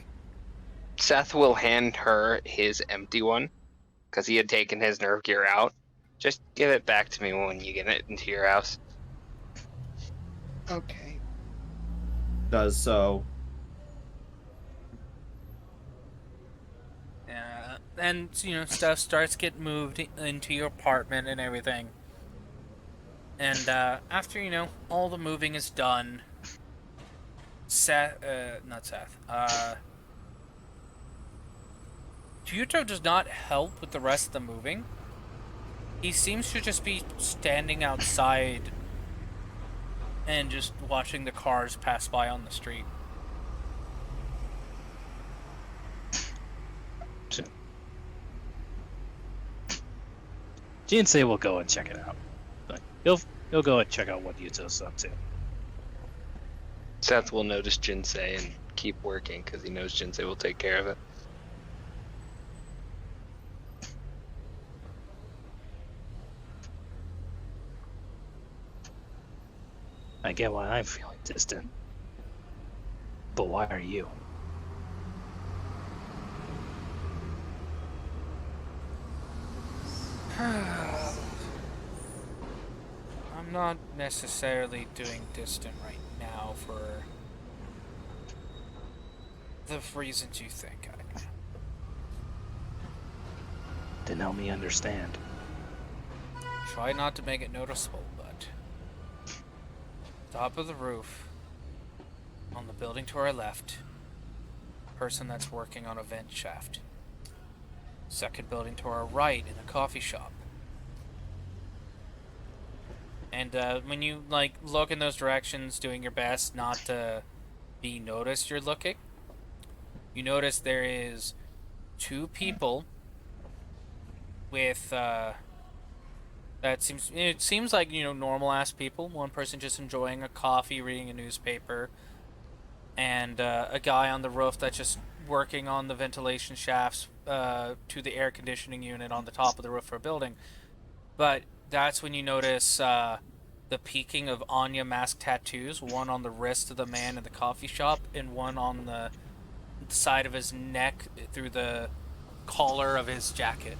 Seth will hand her his empty one, because he had taken his nerve gear out. Just give it back to me when you get it into your house.
okay.
Does so.
And, you know, stuff starts getting moved into your apartment and everything. And after, you know, all the moving is done, Ryuto does not help with the rest of the moving. He seems to just be standing outside and just watching the cars pass by on the street.
Jinsei will go and check it out. But he'll go and check out what Yuto's up to.
Seth will notice Jinsei and keep working, because he knows Jinsei will take care of it.
I get why I'm feeling distant. But why are you?
I'm not necessarily doing distant right now the reasons you think.
Then help me understand.
Try not to make it noticeable, but top of the roof, on the building to our left, person that's working on a vent shaft. Second building to our right in a coffee shop. And when you look in those directions, doing your best not to be noticed you're looking, you notice there is two people with it seems like normal ass people. One person just enjoying a coffee, reading a newspaper, and a guy on the roof that's just working on the ventilation shafts to the air conditioning unit on the top of the roof for a building. But that's when you notice the peaking of Anya mask tattoos, one on the wrist of the man in the coffee shop and one on the side of his neck through the collar of his jacket.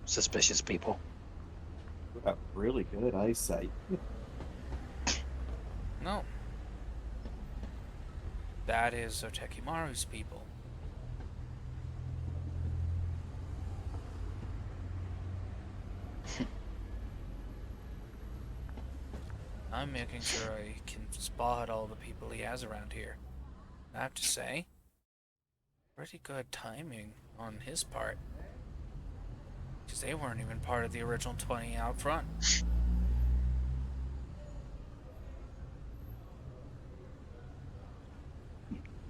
Suspicious people.
You have really good eyesight.
No. That is Otekimaru's people. I'm making sure I can spot all the people he has around here. I have to say, pretty good timing on his part. Because they weren't even part of the original 20 out front.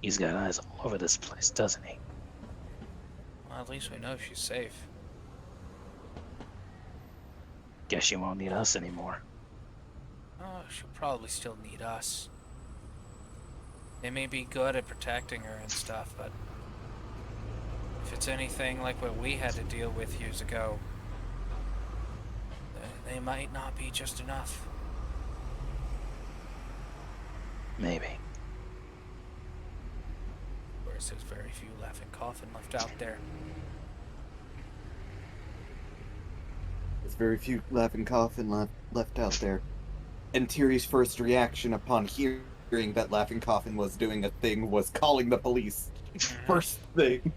He's got eyes all over this place, doesn't he?
Well, at least we know she's safe.
Guess you won't need us anymore.
Oh, she'll probably still need us. They may be good at protecting her and stuff, but if it's anything like what we had to deal with years ago, they might not be just enough.
Maybe.
Of course, there's very few laughing coffin left out there.
There's very few laughing coffin left out there. And Tiri's first reaction upon hearing that Laughing Coffin was doing a thing was calling the police. First thing.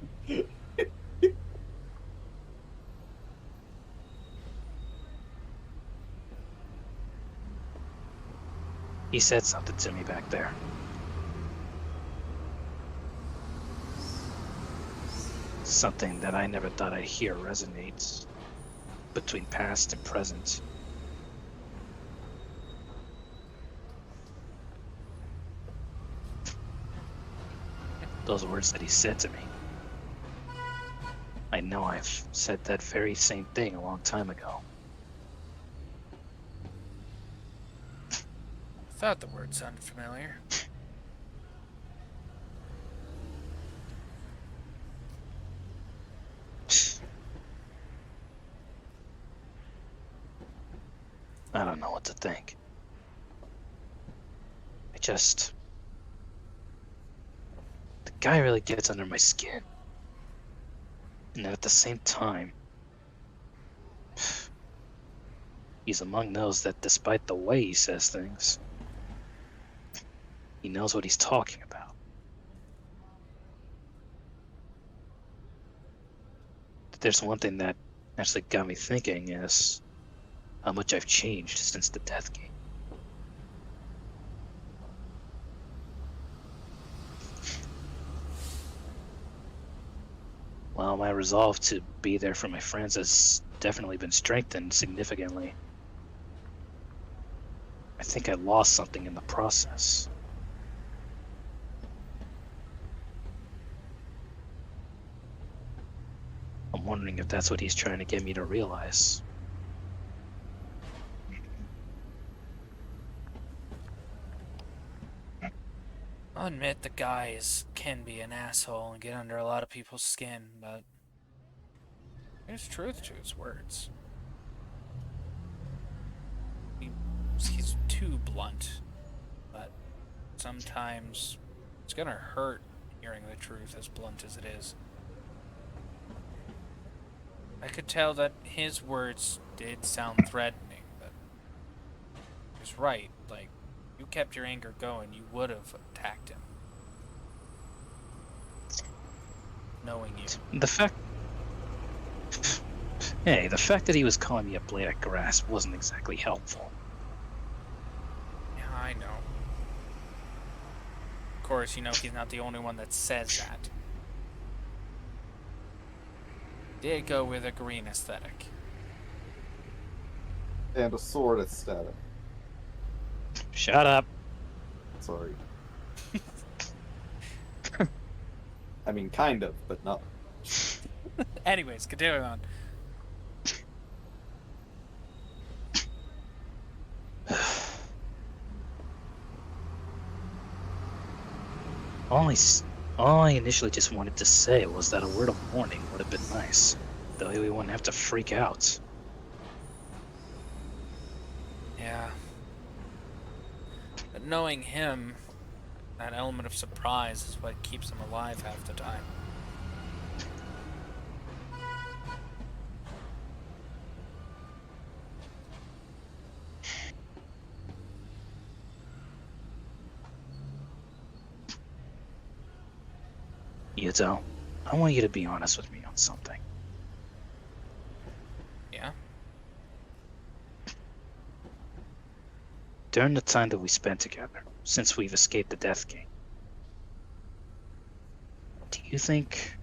He said something to me back there. Something that I never thought I'd hear resonates between past and present. Those words that he said to me. I know I've said that very same thing a long time ago.
I thought the word sounded familiar.
I don't know what to think. The guy really gets under my skin. And at the same time, he's among those that, despite the way he says things, he knows what he's talking about. But there's one thing that actually got me thinking is how much I've changed since the death game. Well, my resolve to be there for my friends has definitely been strengthened significantly. I think I lost something in the process. I'm wondering if that's what he's trying to get me to realize.
I'll admit the guys can be an asshole and get under a lot of people's skin, but there's truth to his words. He's too blunt, but sometimes it's gonna hurt hearing the truth as blunt as it is. I could tell that his words did sound threatening, but was right. Like, you kept your anger going, you would have attacked him. Knowing you.
The fact. Hey, the fact that he was calling me a blade of grass wasn't exactly helpful.
Yeah, I know. Of course, you know he's not the only one that says that. Did go with a green aesthetic.
And a sword aesthetic.
Shut up.
Sorry. I mean, kind of, but not.
Anyways, continuing on.
All I initially just wanted to say was that a word of warning would have been nice. That way we wouldn't have to freak out.
Yeah. But knowing him, that element of surprise is what keeps him alive half the time.
Yuto, I want you to be honest with me on something.
Yeah?
During the time that we spent together, since we've escaped the Death Game, do you think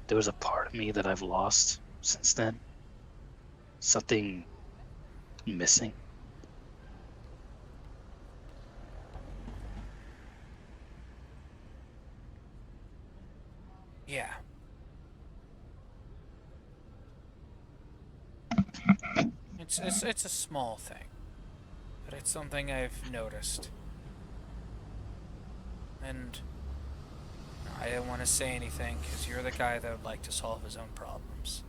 there was a part of me that I've lost since then? Something missing?
Yeah. It's a small thing, but it's something I've noticed. And I didn't want to say anything because you're the guy that would like to solve his own problems.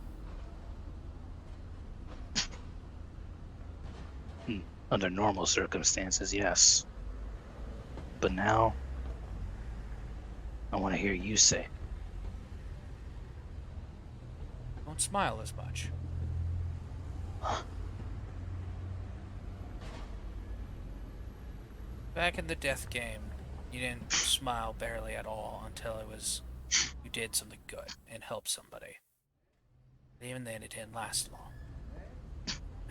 Under normal circumstances, yes. But now, I want to hear you say it.
Don't smile as much. Back in the death game, you didn't smile barely at all until it was you did something good and helped somebody. But even then, it didn't last long.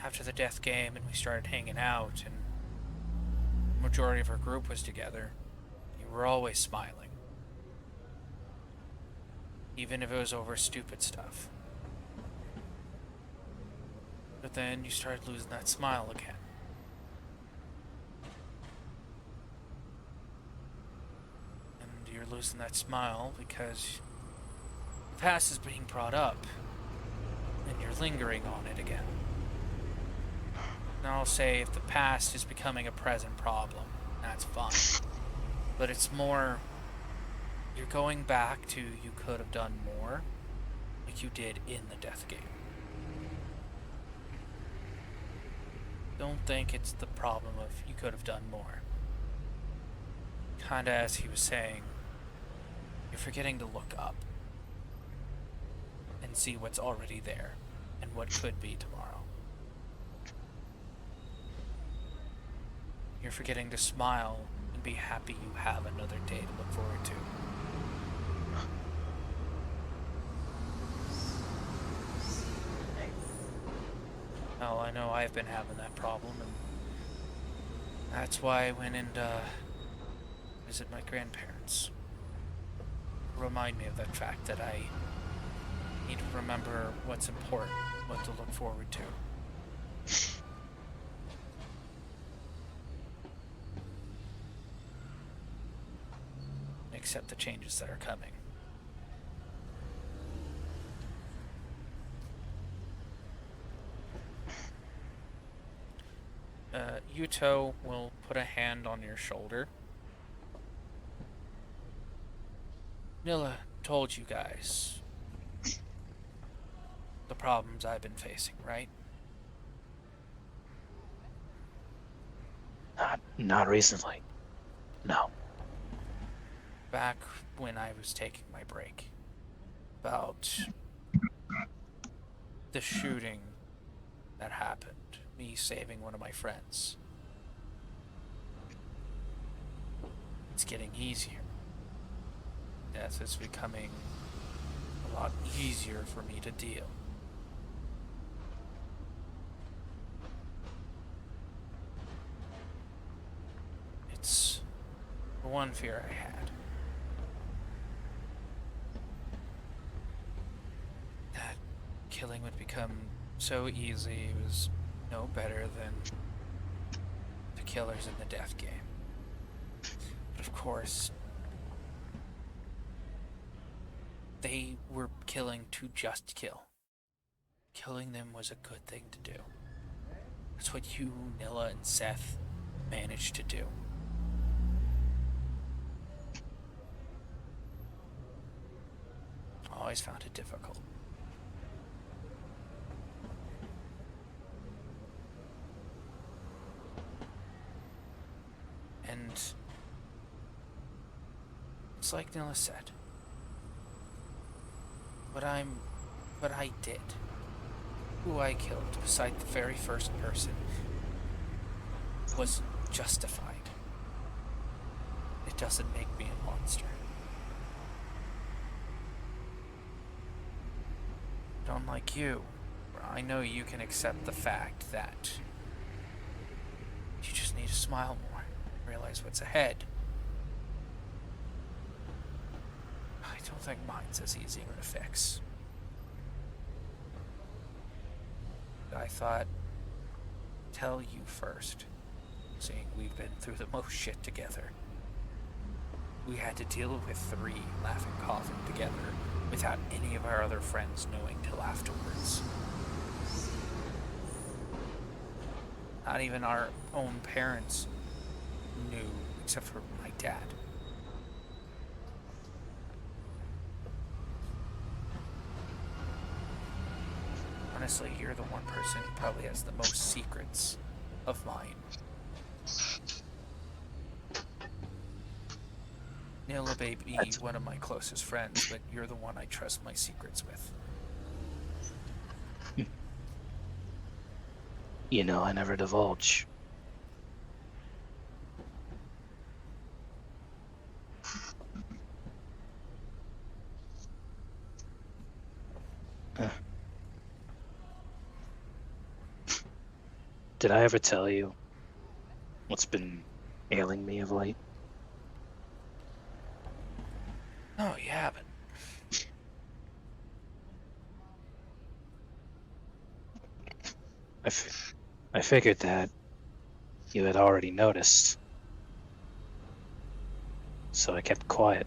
After the death game and we started hanging out and the majority of our group was together, you were always smiling. Even if it was over stupid stuff. But then you started losing that smile again. And you're losing that smile because the past is being brought up and you're lingering on it again. Now I'll say if the past is becoming a present problem, that's fine. But it's more, you're going back to you could have done more, like you did in the death game. Don't think it's the problem of you could have done more. Kinda as he was saying, you're forgetting to look up and see what's already there and what could be tomorrow. You're forgetting to smile and be happy you have another day to look forward to. Well, I know I've been having that problem, and that's why I went and visit my grandparents. Remind me of that fact that I need to remember what's important, what to look forward to. Accept the changes that are coming. Yuto will put a hand on your shoulder. Nilla told you guys the problems I've been facing, right?
Not recently. No.
Back when I was taking my break. About the shooting that happened. Me saving one of my friends. it's getting easier. Death is becoming a lot easier for me to deal. It's the one fear I had. That killing would become so easy. It was no better than the killers in the death game. But of course, they were killing to just kill. Killing them was a good thing to do. That's what you, Nilla, and Seth managed to do. I always found it difficult. And it's like Nilla said. What I did, who I killed beside the very first person, was justified. It doesn't make me a monster. But unlike you, I know you can accept the fact that you just need to smile more, realize what's ahead. I don't think mine's as easy to fix. I thought, tell you first, seeing we've been through the most shit together. We had to deal with 3 Laughing Coffin together without any of our other friends knowing till afterwards. Not even our own parents knew, except for my dad. Honestly, you're the one person who probably has the most secrets of mine. Nilla may be one of my closest friends, but you're the one I trust my secrets with.
You know, I never divulge. Did I ever tell you what's been ailing me of late?
Oh, yeah, but
I figured that you had already noticed, so I kept quiet.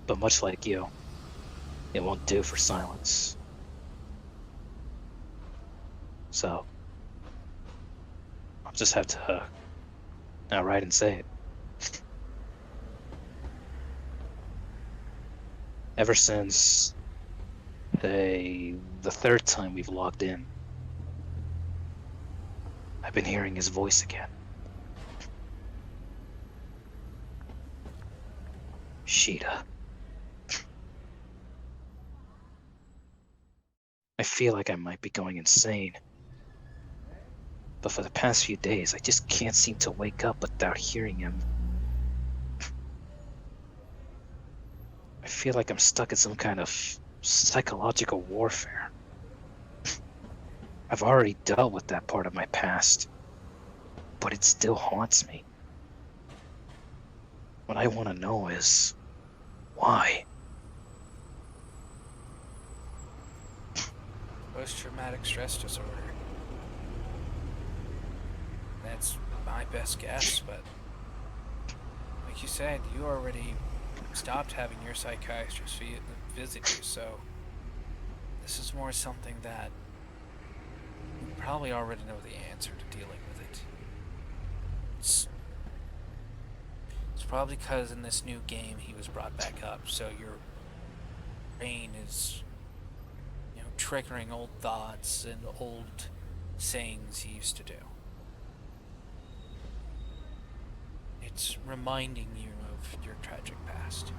But much like you, it won't do for silence. So, I'll just have to outright and say it. Ever since the 3rd time we've logged in, I've been hearing his voice again. Sheeta. I feel like I might be going insane. But for the past few days, I just can't seem to wake up without hearing him. I feel like I'm stuck in some kind of psychological warfare. I've already dealt with that part of my past, but it still haunts me. What I want to know is, why?
post-traumatic stress disorder. That's my best guess, but like you said, you already stopped having your psychiatrist visit you, so this is more something that you probably already know the answer to dealing with it. It's probably because in this new game he was brought back up, so your brain is, triggering old thoughts and old sayings he used to do. It's reminding you of your tragic past.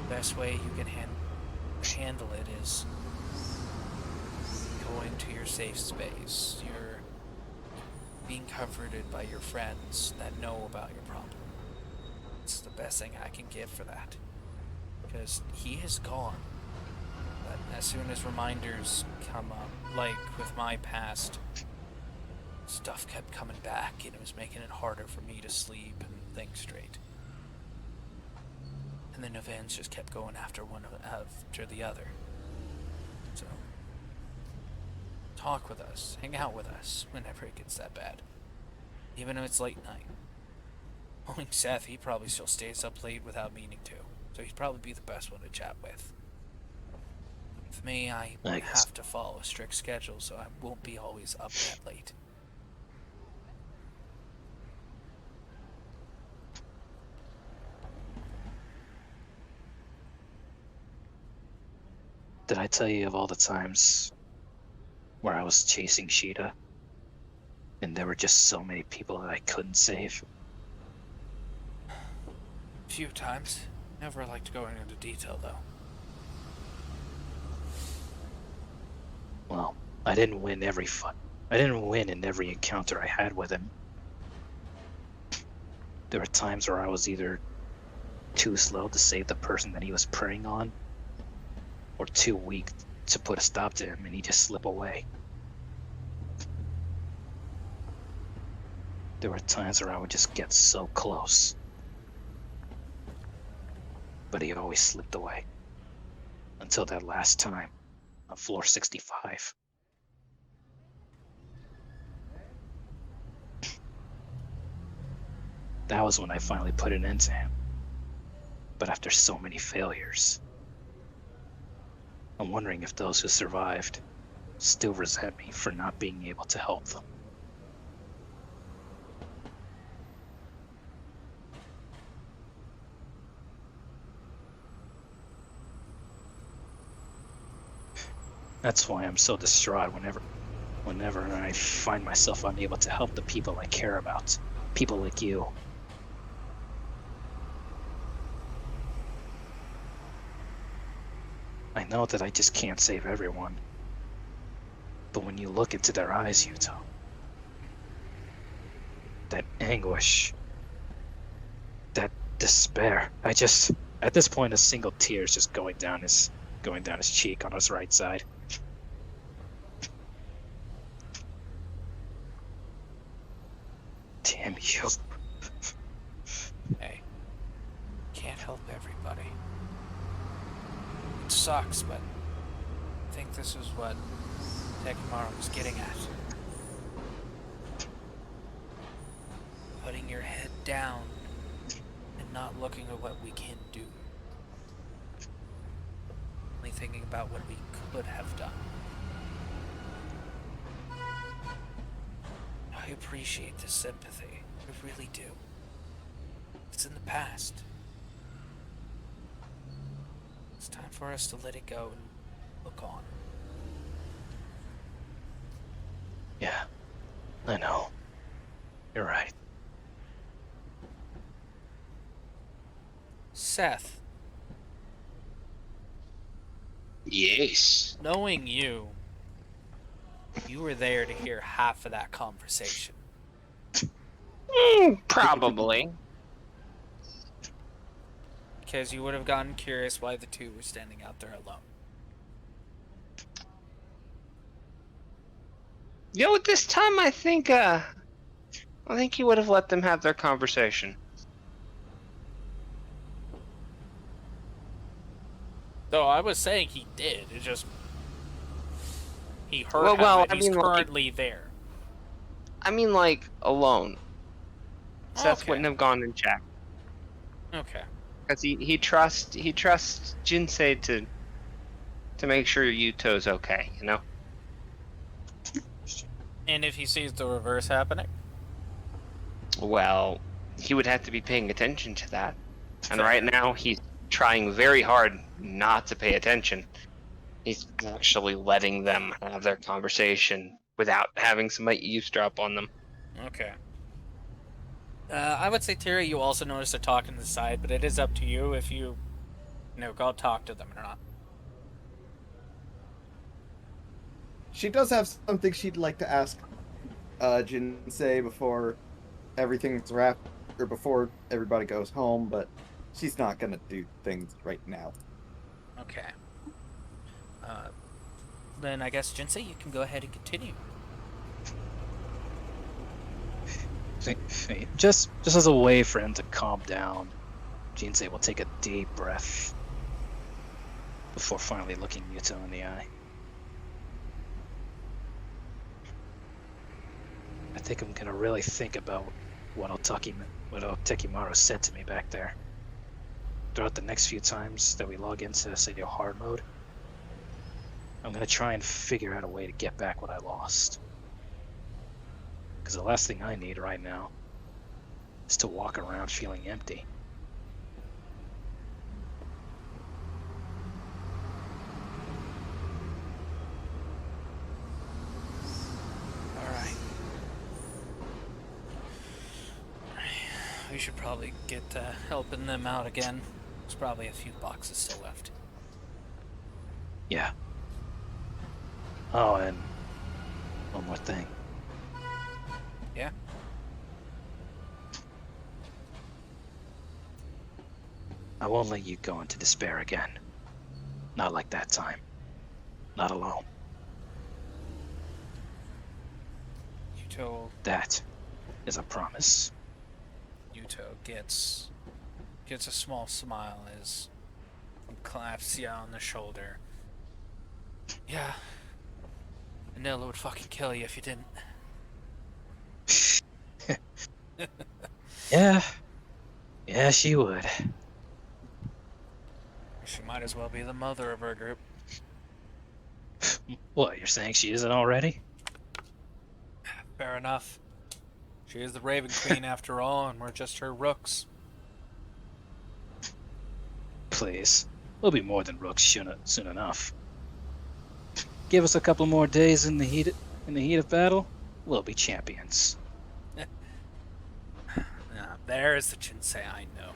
The best way you can handle it is going to your safe space, your being comforted by your friends that know about your problem. It's the best thing I can give for that. Because he is gone. But as soon as reminders come up, like with my past, stuff kept coming back and it was making it harder for me to sleep and think straight. And then events just kept going after one after the other. So, talk with us, hang out with us whenever it gets that bad. Even if it's late night. Knowing Seth, he probably still stays up late without meaning to. So he'd probably be the best one to chat with. With me, I have to follow a strict schedule, so I won't be always up that late.
Did I tell you of all the times where I was chasing Sheeta? And there were just so many people that I couldn't save?
A few times. Never liked going into detail, though.
Well, I didn't win every fight. I didn't win in every encounter I had with him. There were times where I was either too slow to save the person that he was preying on, or too weak to put a stop to him and he'd just slip away. There were times where I would just get so close, but he always slipped away. Until that last time, on floor 65. That was when I finally put an end to him. But after so many failures, I'm wondering if those who survived still resent me for not being able to help them. That's why I'm so distraught whenever I find myself unable to help the people I care about. People like you. I know that I just can't save everyone. But when you look into their eyes, Yuto, that anguish, that despair, at this point a single tear is just going down his cheek on his right side. Damn you.
Hey, can't help everybody. It sucks, but I think this is what Tekimaro was getting at. Putting your head down and not looking at what we can do. Only thinking about what we could have done. I appreciate the sympathy. I really do. It's in the past. It's time for us to let it go and look on.
Yeah, I know. You're right.
Seth,
Yes.
knowing you were there to hear half of that conversation.
Probably.
Because you would have gotten curious why the two were standing out there alone.
You know, at this time, I think he would have let them have their conversation.
Though I was saying he did. It's just he heard
Well,
how it.
I
He's
mean, like-
currently there.
I mean, like, alone. Seth
Okay.
wouldn't have gone and checked.
Okay.
Because he trusts Jinsei to make sure Yuto's okay, you know?
And if he sees the reverse happening?
Well, he would have to be paying attention to that. And
Fair.
right now, he's trying very hard not to pay attention. He's actually letting them have their conversation without having somebody eavesdrop on them.
Okay. I would say, Tiri, you also notice a talk on the side, but it is up to you if you go talk to them or not.
She does have something she'd like to ask Jinsei before everything's wrapped, or before everybody goes home, but she's not gonna do things right now.
Okay. Then I guess, Jinsei, you can go ahead and continue.
Just as a way for him to calm down, Jinsei will take a deep breath before finally looking Yuto in the eye. I think I'm gonna really think about what Otekimaru said to me back there. Throughout the next few times that we log into SAO hard mode, I'm gonna try and figure out a way to get back what I lost. Because the last thing I need right now is to walk around feeling empty.
Alright. We should probably get helping them out again. There's probably a few boxes still left.
Yeah. Oh, and one more thing.
Yeah?
I won't let you go into despair again. Not like that time. Not alone.
Yuto
That is a promise.
gets a small smile as he claps you on the shoulder. Yeah. Vanilla would fucking kill you if you didn't.
Yeah. Yeah, she would.
She might as well be the mother of her group.
What, you're saying she isn't already?
Fair enough. She is the Raven Queen after all, and we're just her rooks.
Please. We'll be more than rooks soon enough. Give us a couple more days in the heat of battle, we'll be champions.
There's the Jinsei I know.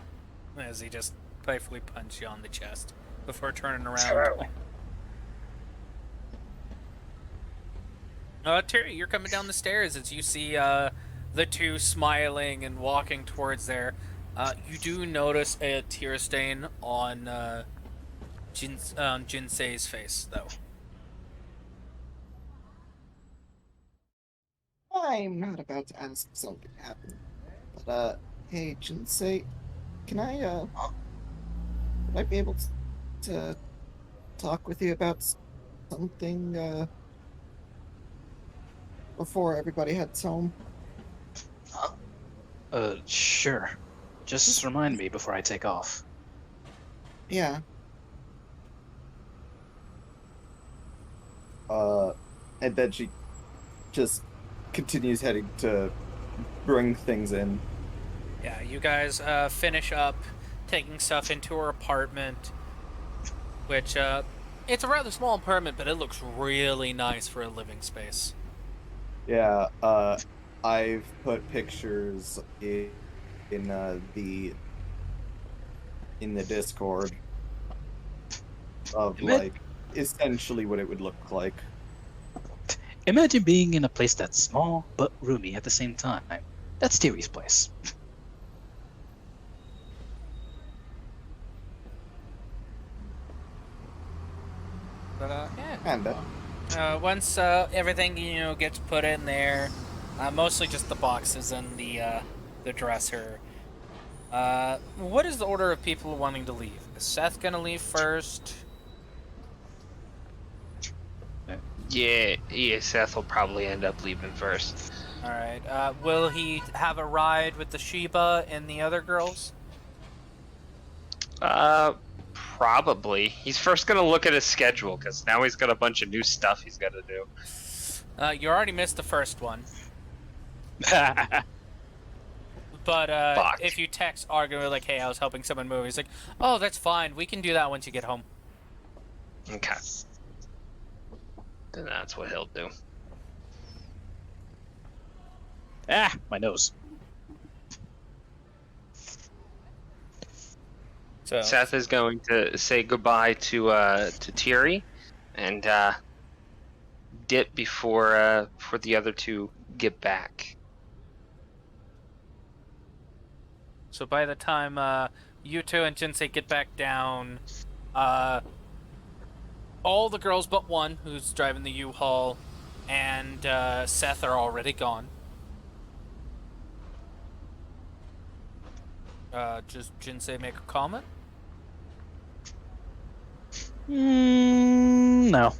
As he just playfully punches you on the chest before turning around. Tiri, you're coming down the stairs as you see the two smiling and walking towards there. You do notice a tear stain on Jinsei's face, though.
I'm not about to ask if something happened, but hey, Jinsei, can would I be able to talk with you about something before everybody heads home?
Sure. Just remind me before I take off.
Yeah.
And then she just continues heading to bring things in.
Yeah, you guys finish up taking stuff into her apartment, which, it's a rather small apartment, but it looks really nice for a living space.
Yeah, I've put pictures in the Discord of like essentially what it would look like.
Imagine being in a place that's small but roomy at the same time. That's Tiri's place.
But, yeah.
Kinda.
Once everything gets put in there, mostly just the boxes and the dresser. What is the order of people wanting to leave? Is Seth gonna leave first?
Yeah, Seth will probably end up leaving first.
All right. Will he have a ride with the Sheba and the other girls?
Probably. He's first gonna look at his schedule, because now he's got a bunch of new stuff he's got to do.
You already missed the first one. But if you text Argo like, hey, I was helping someone move, he's like, oh, that's fine. We can do that once you get home.
Okay. Then that's what he'll do.
My nose.
So
Seth is going to say goodbye to Tiri, and dip before the other two get back.
So by the time Yuto and Jinsei get back down, all the girls but one, who's driving the U-Haul, and Seth are already gone. Does Jinsei make a comment?
No.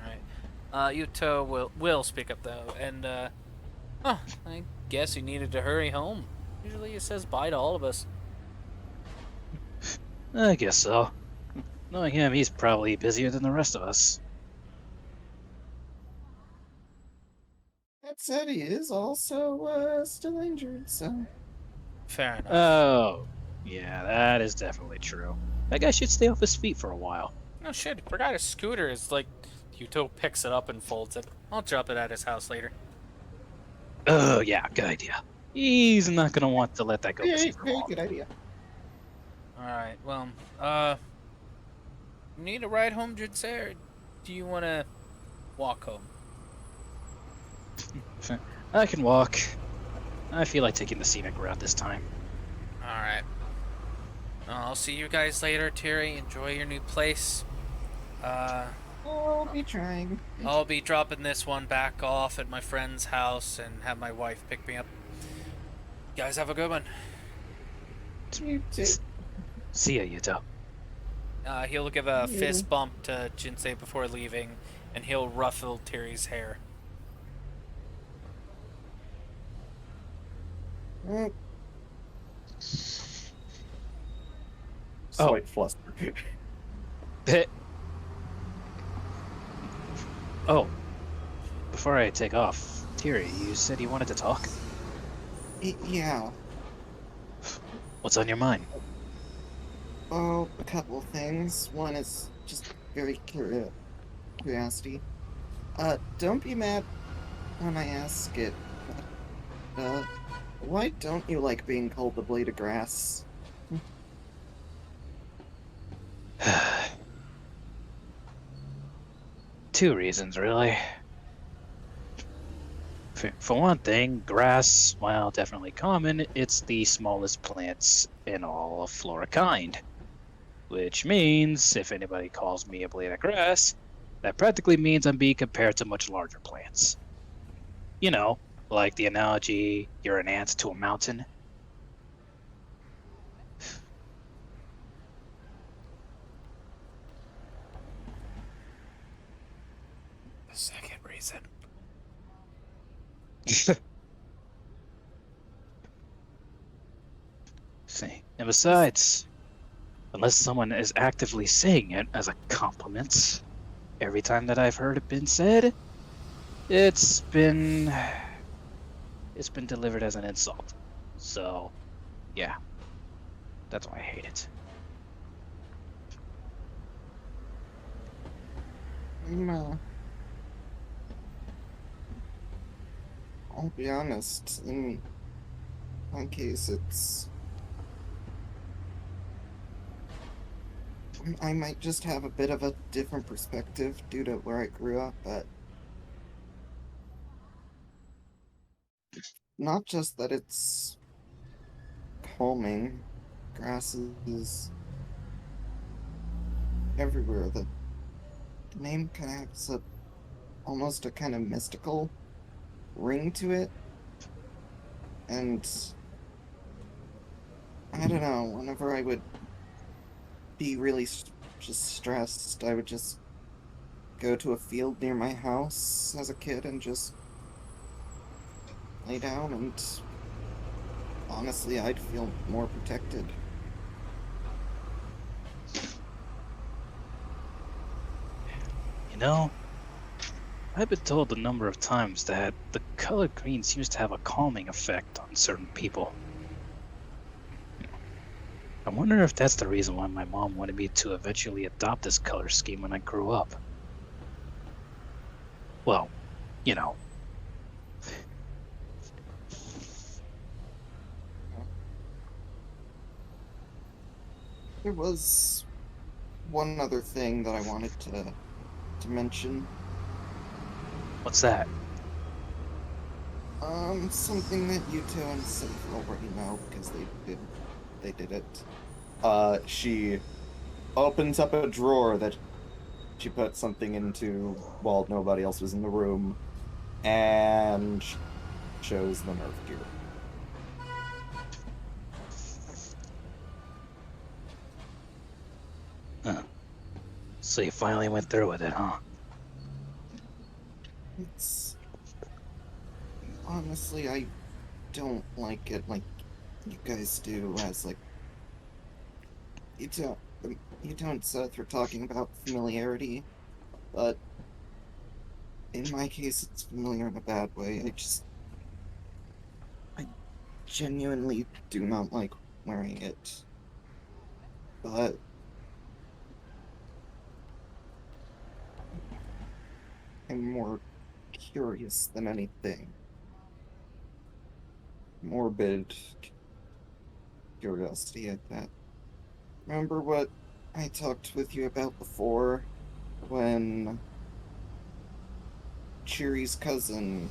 Alright. Yuto will speak up though, and I guess he needed to hurry home. Usually he says bye to all of us.
I guess so. Knowing him, he's probably busier than the rest of us.
That said, he is also still injured, so.
Fair enough.
Oh, yeah, that is definitely true. That guy should stay off his feet for a while.
Oh shit, forgot his scooter is like... Yuto picks it up and folds it. I'll drop it at his house later.
Oh, yeah, good idea. He's not gonna want to let that go
Yeah,
missing for
very
long.
good idea.
Alright, well, need a ride home, Jinsei, or do you want to walk home?
I can walk. I feel like taking the scenic route this time.
Alright. I'll see you guys later, Tiri. Enjoy your new place.
I'll be trying.
I'll be dropping this one back off at my friend's house and have my wife pick me up. You guys have a good one.
You too.
See ya, Yuto.
He'll give a fist bump to Jinsei before leaving, and he'll ruffle Tiri's hair.
Mm,
Slight fluster.
Oh, before I take off, Tiri, you said you wanted to talk?
Yeah.
What's on your mind?
Oh, a couple things. One is just very curiosity. Don't be mad when I ask it. Why don't you like being called the blade of grass?
Two reasons, really. For one thing, grass, while definitely common, it's the smallest plants in all of flora-kind. Which means, if anybody calls me a blade of grass, that practically means I'm being compared to much larger plants. You know, like the analogy, you're an ant to a mountain.
The second reason.
See, and besides, unless someone is actively saying it as a compliment, every time that I've heard it been said, it's been delivered as an insult. So, yeah, that's why I hate it.
I'll be honest. In my case, I might just have a bit of a different perspective due to where I grew up, but not just that it's calming. Grass is everywhere. The name kind of has almost a kind of mystical ring to it, and I don't know, whenever I would be really just stressed, I would just go to a field near my house as a kid and just lay down, and honestly, I'd feel more protected.
You know, I've been told a number of times that the color green seems to have a calming effect on certain people. I wonder if that's the reason why my mom wanted me to eventually adopt this color scheme when I grew up. Well, you know.
There was one other thing that I wanted to mention.
What's that?
Something that you two and Sif already know because they did it.
She opens up a drawer that she put something into while nobody else was in the room, and shows the nerf gear.
Huh. So you finally went through with it, huh?
It's honestly, I don't like it like you guys do. As like you don't, you don't, Seth. We're talking about familiarity, but in my case, it's familiar in a bad way. I genuinely do not like wearing it, but I'm more curious than anything. Morbid curiosity at that. Remember what I talked with you about before when Chiri's cousin,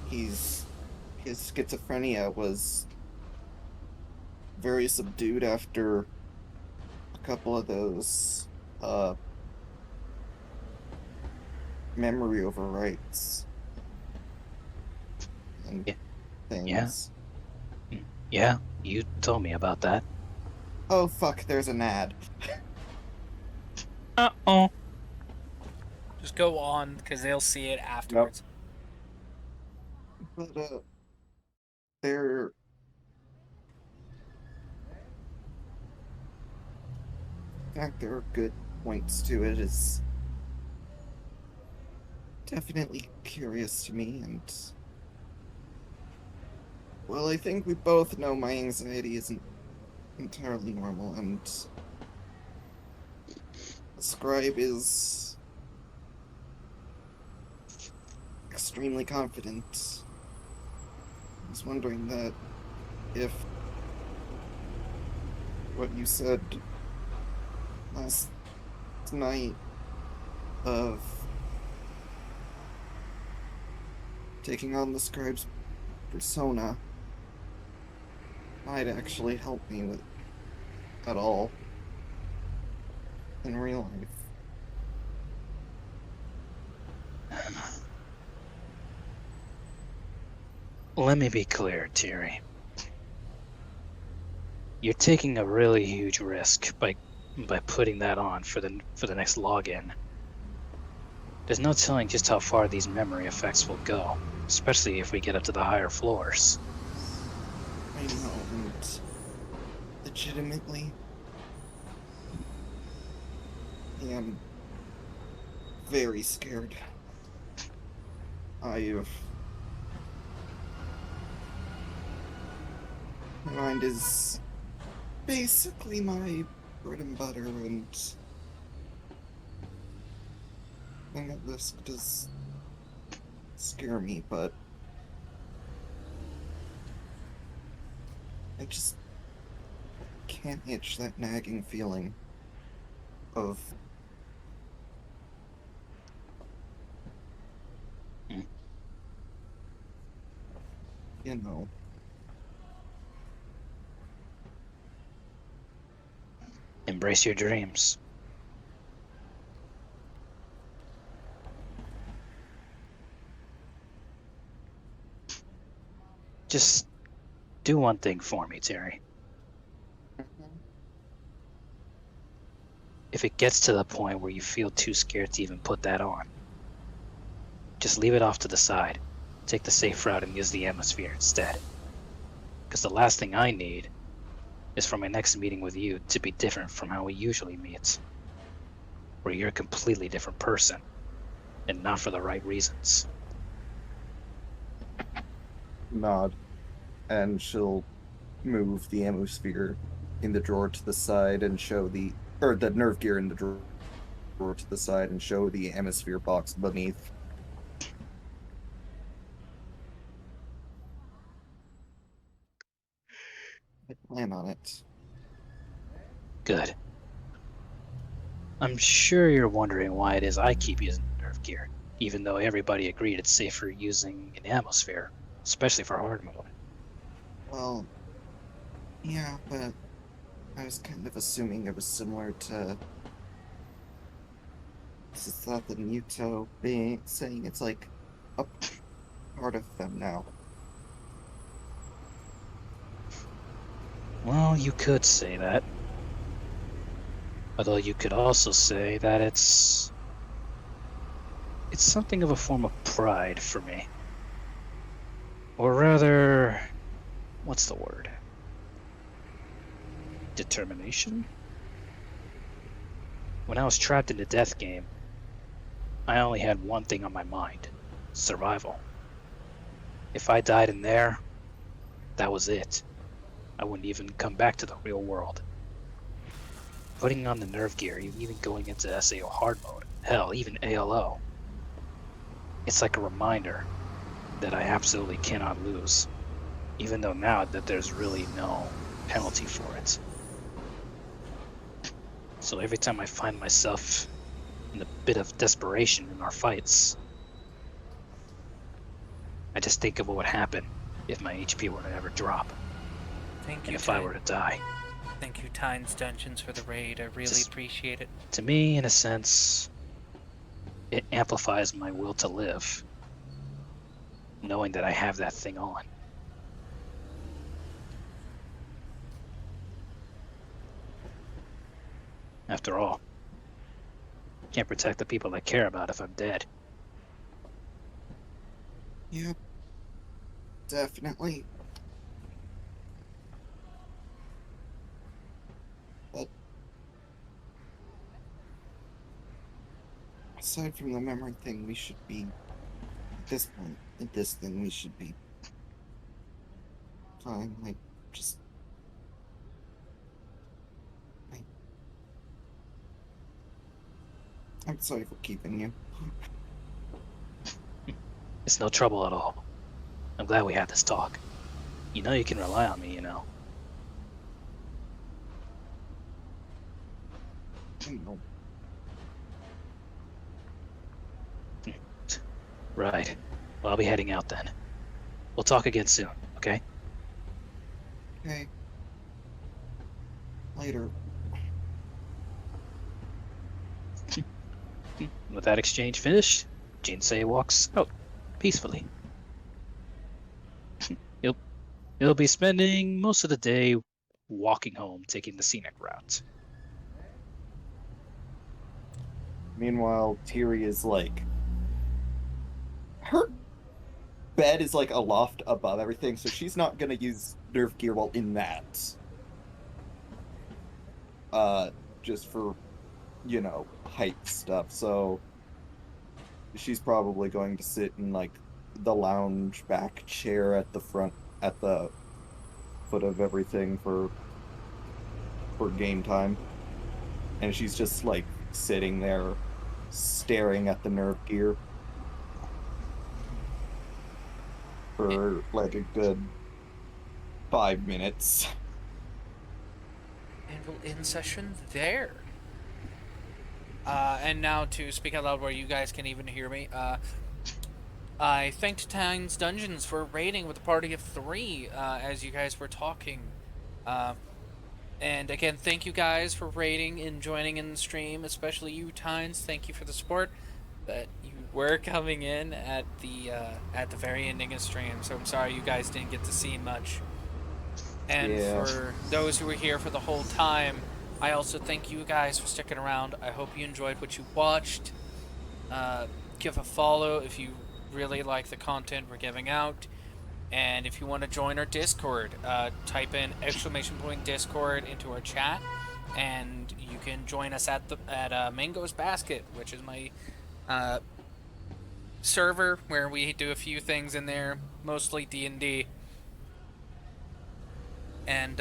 his schizophrenia was very subdued after a couple of those memory overwrites and
Yeah. Yeah.
things.
Yeah. You told me about that.
Oh fuck, there's an ad.
Uh-oh.
Just go on because they'll see it afterwards.
But there in fact there are good points to it. Is definitely curious to me, and well, I think we both know my anxiety isn't entirely normal, and the scribe is extremely confident. I was wondering that if what you said last night of taking on the scribe's persona might actually help me with at all in real life.
Let me be clear, Tiri. You're taking a really huge risk by putting that on for the next login. There's no telling just how far these memory effects will go, especially if we get up to the higher floors.
I know, and legitimately, I am very scared. My mind is basically my bread and butter, and being at risk does scare me, but I just can't itch that nagging feeling of
Hmm.
you know.
Embrace your dreams. Just do one thing for me, Terry. If it gets to the point where you feel too scared to even put that on, just leave it off to the side. Take the safe route and use the atmosphere instead. Because the last thing I need is for my next meeting with you to be different from how we usually meet. Where you're a completely different person, and not for the right reasons.
Nod, and she'll move the ammo sphere in the drawer to the side and show the nerve gear in the drawer to the side and show the atmosphere box beneath.
I plan on it.
Good. I'm sure you're wondering why it is I keep using nerve gear, even though everybody agreed it's safer using an atmosphere, especially for hard mode.
Well, yeah, but I was kind of assuming it was similar to. This is thought the Muto being saying it's like a part of them now.
Well, you could say that. Although you could also say that it's something of a form of pride for me. Or rather, what's the word? Determination? When I was trapped in the death game, I only had one thing on my mind: survival. If I died in there, that was it. I wouldn't even come back to the real world. Putting on the nerve gear, even going into SAO hard mode, hell, even ALO, it's like a reminder that I absolutely cannot lose, even though now that there's really no penalty for it. So every time I find myself in a bit of desperation in our fights, I just think of what would happen if my HP were to ever drop,
Thank
and
you,
if I were to die.
Thank you, Tynes Dungeons, for the raid. I really
Just-
appreciate it.
To me, in a sense, it amplifies my will to live, knowing that I have that thing on. After all, can't protect the people I care about if I'm dead.
Yep. Definitely. But aside from the memory thing, we should be at this point, at this thing, we should be fine. Like, just. Like, I'm sorry for keeping you.
It's no trouble at all. I'm glad we had this talk. You know you can rely on me, you know.
I know.
Right. Well, I'll be heading out then. We'll talk again soon, okay?
Okay. Later.
With that exchange finished, Jinsei walks out peacefully. He'll be spending most of the day walking home, taking the scenic route.
Meanwhile, Tiri is like, her bed is like a loft above everything, so she's not gonna use nerve gear while in that. Just for, height stuff. So she's probably going to sit in like the lounge back chair at the front, at the foot of everything for game time. And she's just like sitting there staring at the nerve gear for like a good 5 minutes.
And we'll end session there. And now to speak out loud where you guys can even hear me. I thanked Tynes Dungeons for raiding with a party of 3 as you guys were talking. And again, thank you guys for raiding and joining in the stream, especially you, Tynes. Thank you for the support. But you were coming in at the very ending of stream, so I'm sorry you guys didn't get to see much. And
Yeah.
for those who were here for the whole time, I also thank you guys for sticking around. I hope you enjoyed what you watched. Give a follow if you really like the content we're giving out. And if you want to join our Discord, type in !Discord into our chat, and you can join us at Mango's Basket, which is my server where we do a few things in there, mostly D&D. And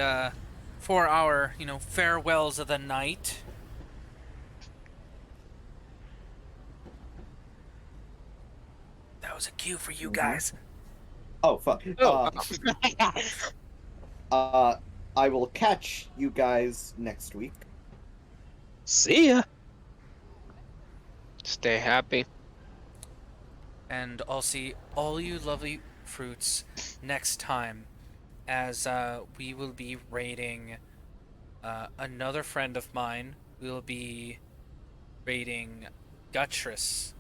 for our, farewells of the night, that was a cue for you guys.
Oh, fuck.
Oh.
I will catch you guys next week.
See ya!
Stay happy.
And I'll see all you lovely fruits next time, as we will be raiding another friend of mine. We'll be raiding Guttress.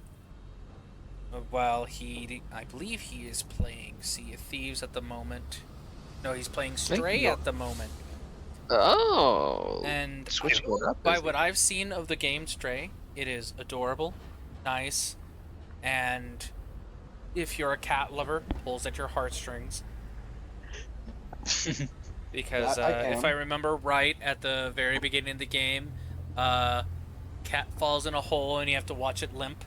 While I believe he is playing Sea of Thieves at the moment. No, he's playing Stray
no.
at the moment.
Oh.
And
Switching it up.
by
is
what I've seen of the game Stray, it is adorable, nice, and if you're a cat lover, pulls at your heartstrings. Because
That I
if
am.
I remember right, at the very beginning of the game, cat falls in a hole and you have to watch it limp.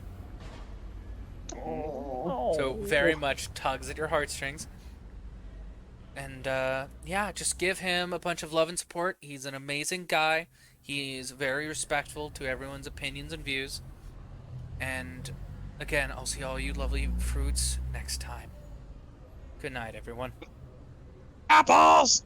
So very much tugs at your heartstrings. And yeah, just give him a bunch of love and support. He's an amazing guy. He is very respectful to everyone's opinions and views. And again, I'll see all you lovely fruits next time. Good night, everyone.
Apples!